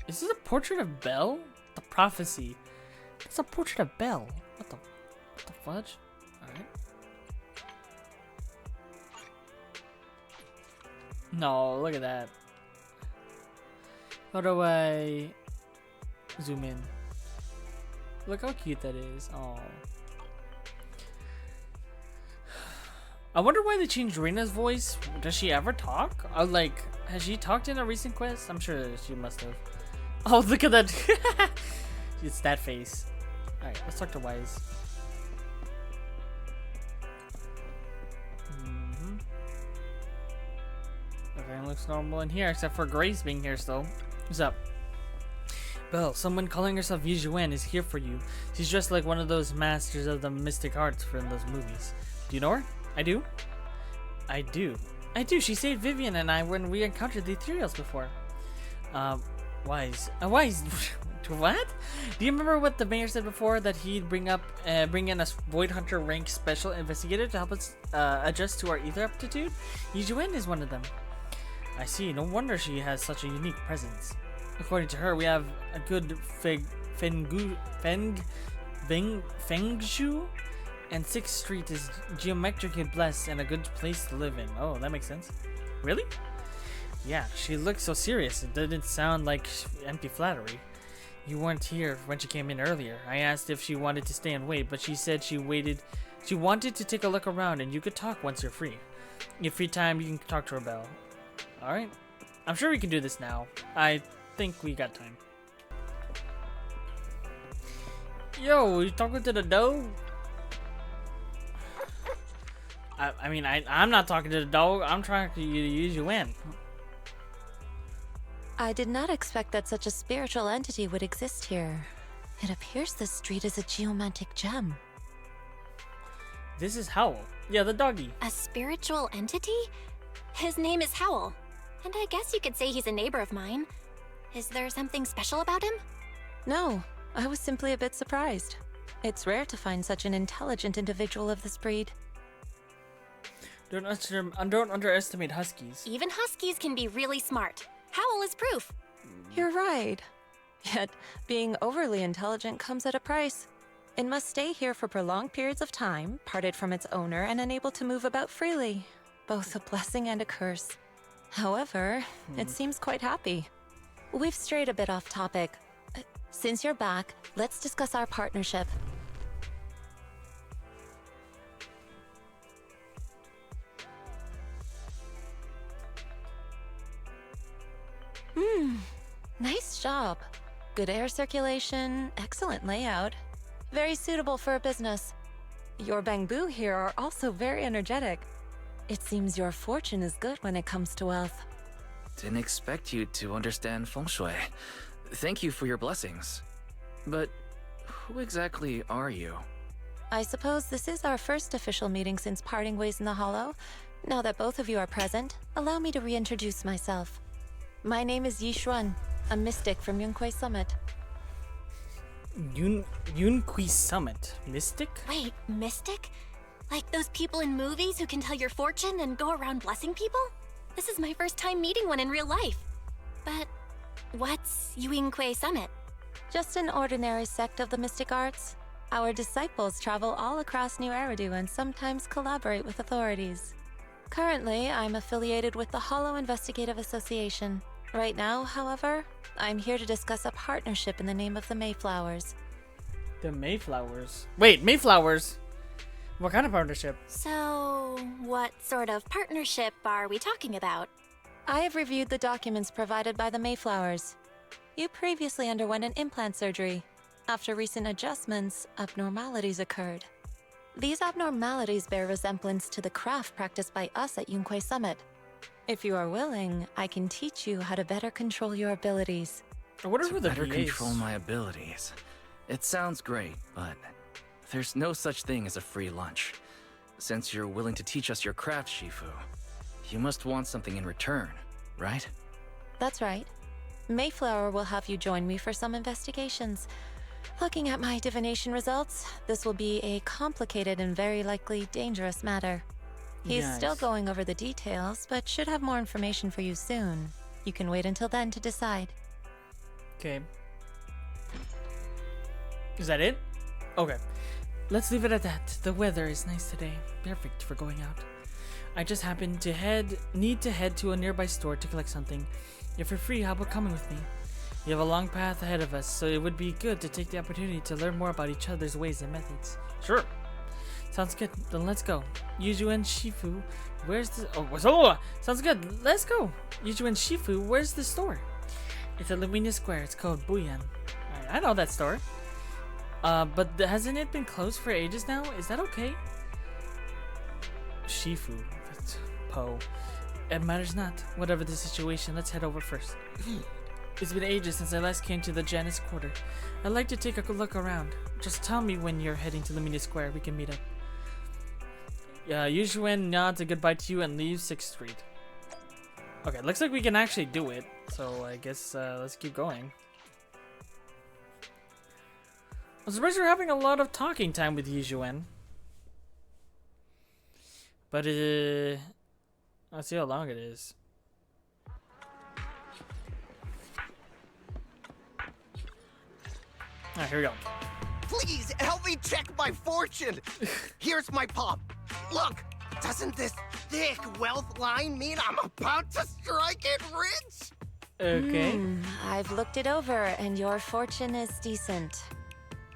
Is this a portrait of Belle? The Prophecy. It's a portrait of Belle. What the fudge? Alright. No, look at that. How do I zoom in? Look how cute that is. Oh. I wonder why they changed Reina's voice. Does she ever talk? Like, has she talked in a recent quest? I'm sure she must have. Oh, look at that. It's that face. Alright, let's talk to Wise. Everything looks normal in here, except for Grace being here still. What's up? Belle, someone calling herself Xuan is here for you. She's dressed like one of those masters of the mystic arts from those movies. Do you know her? I do? I do. She saved Vivian and I when we encountered the Ethereals before. Wise. Wise. What? Do you remember what the mayor said before? That he'd bring in a Void Hunter rank special investigator to help us adjust to our ether aptitude? Xuan is one of them. I see. No wonder she has such a unique presence. According to her, we have a good Fengshu, and 6th Street is geometrically blessed and a good place to live in. Oh, that makes sense. Really? Yeah, she looked so serious. It didn't sound like empty flattery. You weren't here when she came in earlier. I asked if she wanted to stay and wait, but she said she wanted to take a look around and you could talk once you're free. In your free time, you can talk to her, Belle. Alright. I'm sure we can do this now. I think we got time. Yo, you talking to the dog? I mean, I'm not talking to the dog. I'm trying to use Xuan. I did not expect that such a spiritual entity would exist here. It appears this street is a geomantic gem. This is Howl. Yeah, the doggy. A spiritual entity? His name is Howl. And I guess you could say he's a neighbor of mine. Is there something special about him? No, I was simply a bit surprised. It's rare to find such an intelligent individual of this breed. Don't underestimate huskies. Even huskies can be really smart. Howl is proof. You're right. Yet, being overly intelligent comes at a price. It must stay here for prolonged periods of time, parted from its owner and unable to move about freely. Both a blessing and a curse. However, it seems quite happy. We've strayed a bit off topic. Since you're back, let's discuss our partnership. Nice job. Good air circulation, excellent layout. Very suitable for a business. Your bamboo here are also very energetic. It seems your fortune is good when it comes to wealth. Didn't expect you to understand feng shui. Thank you for your blessings. But who exactly are you? I suppose this is our first official meeting since parting ways in the Hollow. Now that both of you are present, allow me to reintroduce myself. My name is Xuan, a mystic from Yunquay Summit. Yunquay Summit. Mystic? Wait, mystic? Like those people in movies who can tell your fortune and go around blessing people? This is my first time meeting one in real life. But what's Yunquay Summit? Just an ordinary sect of the mystic arts. Our disciples travel all across New Eridu and sometimes collaborate with authorities. Currently, I'm affiliated with the Hollow Investigative Association. Right now, however, I'm here to discuss a partnership in the name of the Mayflowers. The Mayflowers? Wait, Mayflowers? What kind of partnership? So, what sort of partnership are we talking about? I have reviewed the documents provided by the Mayflowers. You previously underwent an implant surgery. After recent adjustments, abnormalities occurred. These abnormalities bear resemblance to the craft practiced by us at Yunquay Summit. If you are willing, I can teach you how to better control your abilities. I wonder To who the better VAs. control my abilities. It sounds great, but there's no such thing as a free lunch. Since you're willing to teach us your craft, Shifu, you must want something in return, right? That's right. Mayflower will have you join me for some investigations. Looking at my divination results, this will be a complicated and very likely dangerous matter. He's Nice. still going over the details, but should have more information for you soon. You can wait until then to decide. Okay. Is that it? Okay. Let's leave it at that. The weather is nice today. Perfect for going out. I just happened to need to head to a nearby store to collect something. If you're free, how about coming with me? You have a long path ahead of us, so it would be good to take the opportunity to learn more about each other's ways and methods. Sure. Sounds good. Then let's go. Yuju and Shifu, where's the... Oh, sounds good. Let's go. Yuju and Shifu, where's the store? It's at Lumina Square. It's called Buyan. I know that store. But hasn't it been closed for ages now? Is that okay? Shifu. That's Po. It matters not. Whatever the situation, let's head over first. It's been ages since I last came to the Janus Quarter. I'd like to take a look around. Just tell me when you're heading to Lumina Square. We can meet up. Yujuan nods a goodbye to you and leaves 6th Street. Okay, looks like we can actually do it. So I guess let's keep going. I'm surprised we're having a lot of talking time with Yujuan. But let's see how long it is. Alright, here we go. Please help me check my fortune. Here's my palm. Look, doesn't this thick wealth line mean I'm about to strike it rich? Okay. I've looked it over, and your fortune is decent.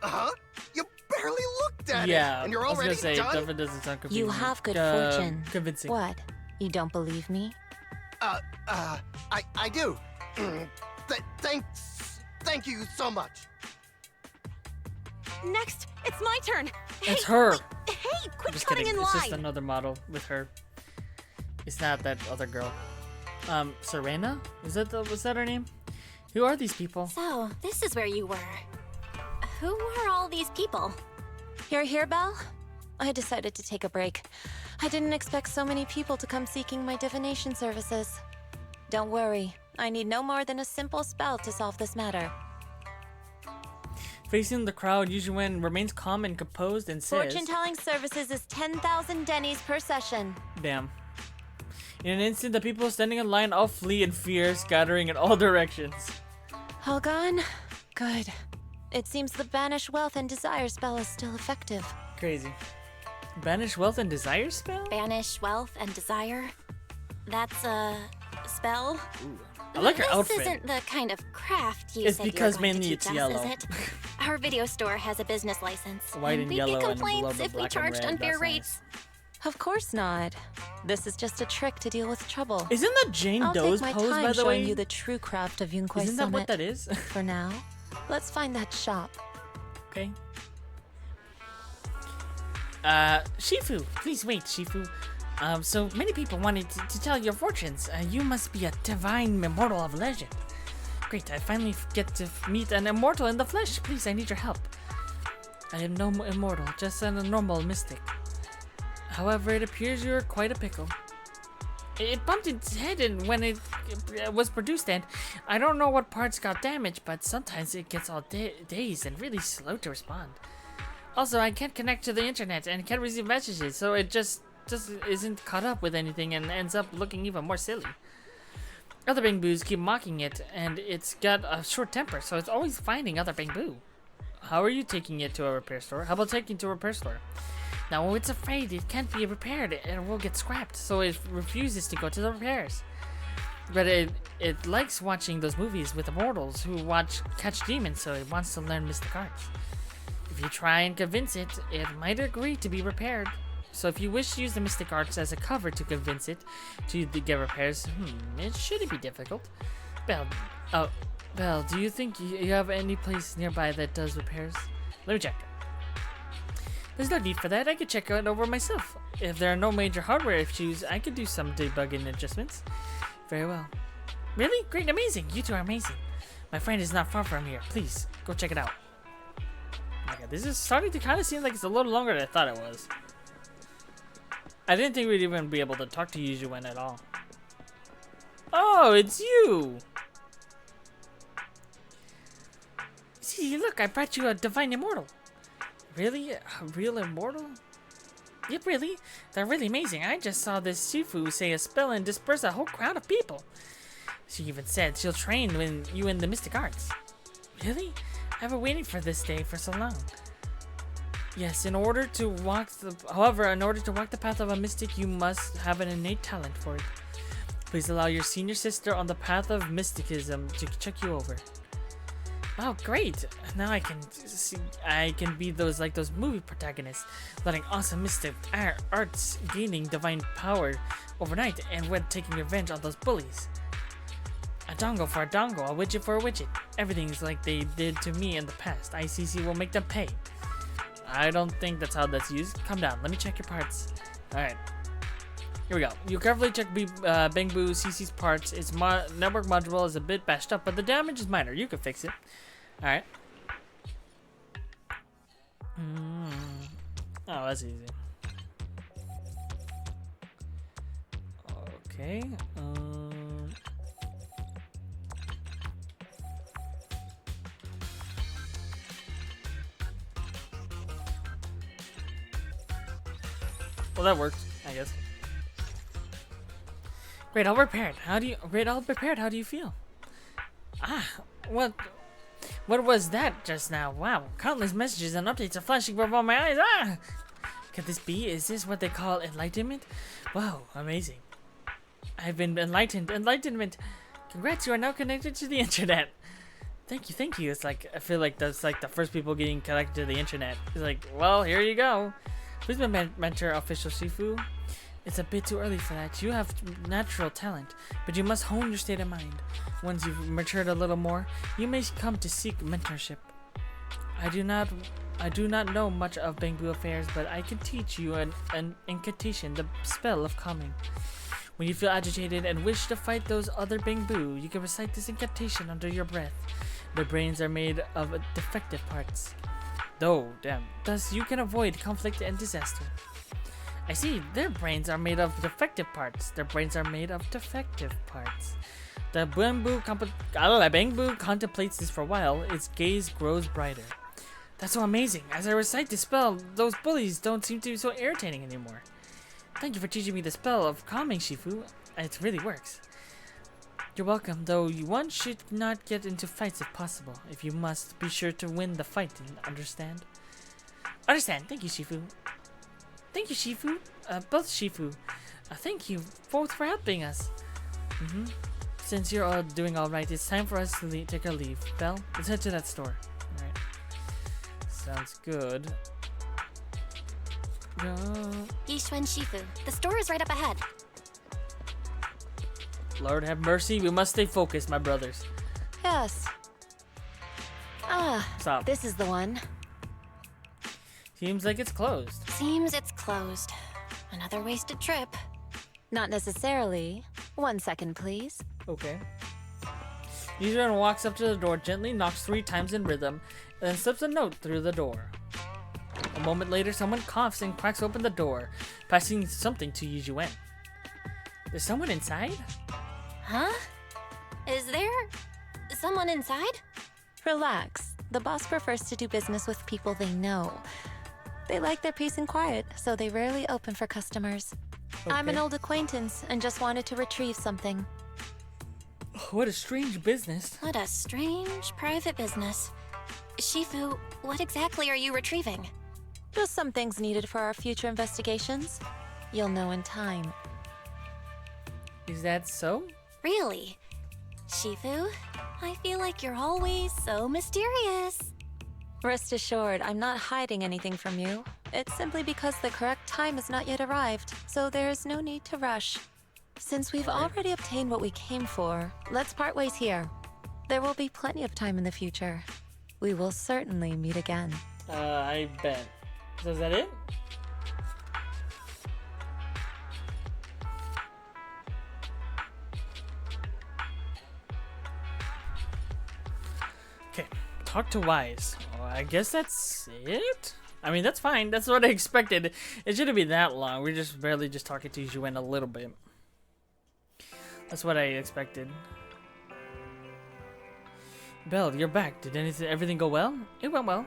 Huh? You barely looked at it. Yeah, And you're I was already gonna say, done? Definitely doesn't sound convincing. You have good fortune. Convincing. What? You don't believe me? I do. Thank you so much. Next, it's my turn. It's her. Hey, quit Just cutting kidding. in It's line. just another model with her. It's not that other girl. Serena? Was that her name? Who are these people? So, this is where you were. Who were all these people? You're here, Belle? I decided to take a break. I didn't expect so many people to come seeking my divination services. Don't worry, I need no more than a simple spell to solve this matter. Facing the crowd, Xuan remains calm and composed and says, Fortune-telling services is 10,000 dennies per session. Damn. In an instant, the people standing in line all flee in fear, scattering in all directions. All gone? Good. It seems the Banish Wealth and Desire spell is still effective. Crazy. Banish wealth and desire spell? Banish wealth and desire? That's a spell? Ooh. I like her outfit. This isn't the kind of craft you It's said you were because going to mainly teach it's us, yellow. is it? Our video store has a business license. White and we'd yellow get and below complaints the if we black and charged red, unfair that's rates. Of course not. This is just a trick to deal with trouble. Isn't that Jane I'll Doe's take my pose, time by the showing way? you the true craft of Yunquai Isn't that Summit. what that is? For now, let's find that shop. Okay. Shifu, please wait, Shifu. So many people wanted to tell your fortunes. You must be a divine immortal of legend. Great, I finally get to meet an immortal in the flesh. Please, I need your help. I am no immortal, just a normal mystic. However, it appears you're quite a pickle. It bumped its head when it was produced, and I don't know what parts got damaged, but sometimes it gets all dazed and really slow to respond. Also, I can't connect to the internet and can't receive messages, so it just isn't caught up with anything and ends up looking even more silly. Other Bangboos keep mocking it, and it's got a short temper, so it's always finding other Bangboo. How are you taking it to a repair store? How about taking it to a repair store? Now, it's afraid it can't be repaired and will get scrapped, so it refuses to go to the repairs. But it likes watching those movies with immortals who catch demons, so it wants to learn mystic arts. If you try and convince it, it might agree to be repaired. So if you wish to use the mystic arts as a cover to convince it to get repairs, it shouldn't be difficult. Belle, do you think you have any place nearby that does repairs? Let me check. There's no need for that. I could check it over myself. If there are no major hardware issues, I could do some debugging adjustments. Very well. Really? Great, amazing. You two are amazing. My friend is not far from here. Please, go check it out. Oh my god, this is starting to kind of seem like it's a little longer than I thought it was. I didn't think we'd even be able to talk to Xuan at all. Oh, it's you! See, look, I brought you a divine immortal. Really? A real immortal? Yep, really. They're really amazing. I just saw this Shifu say a spell and disperse a whole crowd of people. She even said she'll train you in the mystic arts. Really? I've been waiting for this day for so long. Yes, in order to walk the path of a mystic, you must have an innate talent for it. Please allow your senior sister on the path of mysticism to check you over. Oh, great! Now I can be those movie protagonists, letting awesome mystic arts gaining divine power overnight, and when taking revenge on those bullies. A dongo for a dongo, a widget for a widget. Everything's like they did to me in the past. ICC will make them pay. I don't think that's how that's used. Calm down. Let me check your parts. Alright. Here we go. You carefully check Bangboo CC's parts. Its network module is a bit bashed up, but the damage is minor. You can fix it. Alright. Oh, that's easy. Okay. Well, that worked, I guess. Great, all repaired. How do you feel? Ah, what was that just now? Wow, countless messages and updates are flashing before my eyes. Ah! Could this be? Is this what they call enlightenment? Wow, amazing. I've been enlightened. Enlightenment. Congrats, you are now connected to the internet. Thank you. It's like, I feel like that's like the first people getting connected to the internet. It's like, well, here you go. Please mentor official Shifu. It's a bit too early for that. You have natural talent, but you must hone your state of mind. Once you've matured a little more, you may come to seek mentorship. I do not I do not know much of Bangbu affairs, but I can teach you an incantation, the spell of calming. When you feel agitated and wish to fight those other Bangbu, you can recite this incantation under your breath. Their brains are made of defective parts. Thus you can avoid conflict and disaster. I see, their brains are made of defective parts. The Bangbu contemplates this for a while. Its gaze grows brighter. That's so amazing. As I recite the spell, those bullies don't seem to be so irritating anymore. Thank you for teaching me the spell of calming, Shifu. It really works. You're welcome, though one should not get into fights if possible. If you must, be sure to win the fight, understand? Understand. Thank you, Shifu. Thank you, Shifu. Both Shifu. Thank you both for helping us. Since you're all doing alright, it's time for us to take our leave. Belle, let's head to that store. Alright. Sounds good. Xuan Shifu, the store is right up ahead. Lord have mercy, we must stay focused, my brothers. Yes. Stop. This is the one. Seems like it's closed. Seems it's closed. Another wasted trip. Not necessarily. 1 second, please. Okay. Yuan walks up to the door, gently knocks 3 times in rhythm, and then slips a note through the door. A moment later, someone coughs and cracks open the door, passing something to Yuan. There's someone inside? Huh? Is there someone inside? Relax. The boss prefers to do business with people they know. They like their peace and quiet, so they rarely open for customers. Okay. I'm an old acquaintance and just wanted to retrieve something. What a strange business. What a strange private business. Shifu, what exactly are you retrieving? Just some things needed for our future investigations. You'll know in time. Is that so? Really? Shifu, I feel like you're always so mysterious. Rest assured, I'm not hiding anything from you. It's simply because the correct time has not yet arrived, so there is no need to rush. Since we've already obtained what we came for, let's part ways here. There will be plenty of time in the future. We will certainly meet again. I bet. So is that it? Okay, talk to Wise. Oh, I guess that's it? I mean, that's fine. That's what I expected. It shouldn't be that long. We're just barely just talking to Xuan a little bit. That's what I expected. Belle, you're back. Did everything go well? It went well.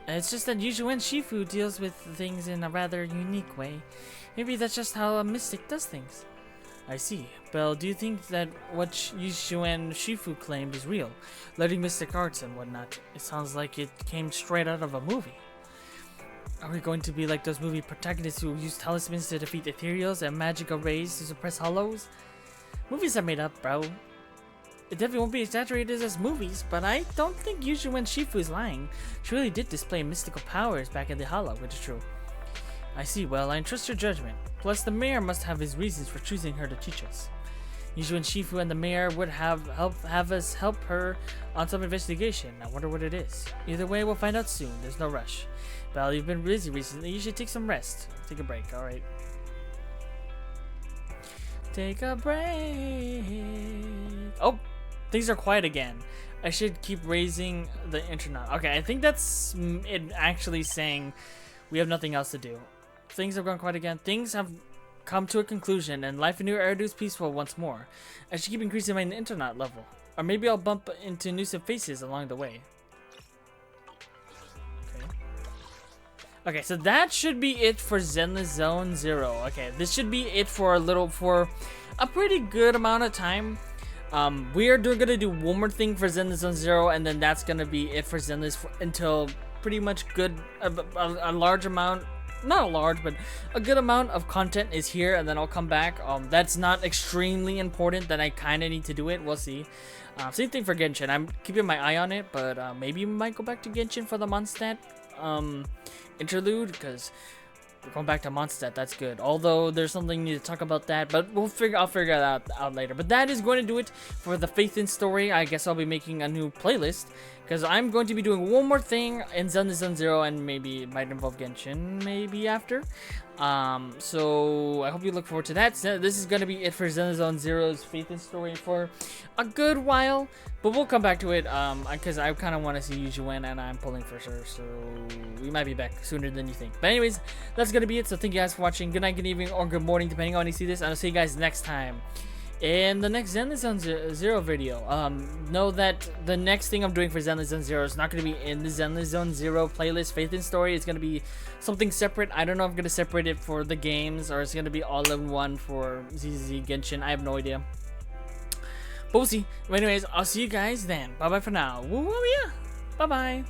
It's just that Xuan Shifu deals with things in a rather unique way. Maybe that's just how a mystic does things. I see. Belle, do you think that what Xuan Shifu claimed is real? Learning mystic arts and whatnot. It sounds like it came straight out of a movie. Are we going to be like those movie protagonists who use talismans to defeat ethereals and magical rays to suppress hollows? Movies are made up, bro. It definitely won't be exaggerated as movies, but I don't think Xuan Shifu is lying. She really did display mystical powers back in the hollow, which is true. I see. Well, I entrust your judgment. Plus, the mayor must have his reasons for choosing her to teach us. Xuan Shifu and the mayor would have us help her on some investigation. I wonder what it is. Either way, we'll find out soon. There's no rush. Val, you've been busy recently. You should take some rest. Take a break. All right. Take a break. Oh, things are quiet again. I should keep raising the internet. Okay, I think that's it actually saying we have nothing else to do. Things have gone quiet again. Things have come to a conclusion and life in New Eridu is peaceful once more. I should keep increasing my internet level. Or maybe I'll bump into new faces along the way. Okay, so that should be it for Zenless Zone 0. Okay, this should be it for a pretty good amount of time. We are gonna do one more thing for Zenless Zone 0, and then that's gonna be it for Zenless until pretty much a large amount, not a large, but a good amount of content is here, and then I'll come back. That's not extremely important that I kind of need to do it. We'll see. Same thing for Genshin. I'm keeping my eye on it, but maybe we might go back to Genshin for the Mondstadt interlude, because we're going back to Mondstadt. That's good. Although there's something need to talk about that, but I'll figure that out later. But that is going to do it for the Phaethon story. I guess I'll be making a new playlist, because I'm going to be doing one more thing in Zenless Zone Zero, and maybe it might involve Genshin maybe after. So I hope you look forward to that. So this is gonna be it for Zenless Zone Zero's Phaethon story for a good while, but we'll come back to it because I kind of want to see Xuan, and I'm pulling for her, so we might be back sooner than you think. But anyways, that's gonna be it. So thank you guys for watching. Good night, good evening, or good morning, depending on when you see this. And I'll see you guys next time in the next Zenless Zone Zero video. Know that the next thing I'm doing for Zenless Zone Zero is not going to be in the Zenless Zone Zero playlist Phaethon story. It's going to be something separate. I don't know if I'm going to separate it for the games, or it's going to be all in one for ZZ Genshin. I have no idea. But we'll see. But anyways, I'll see you guys then. Bye bye for now. Woo woo yeah. Bye bye.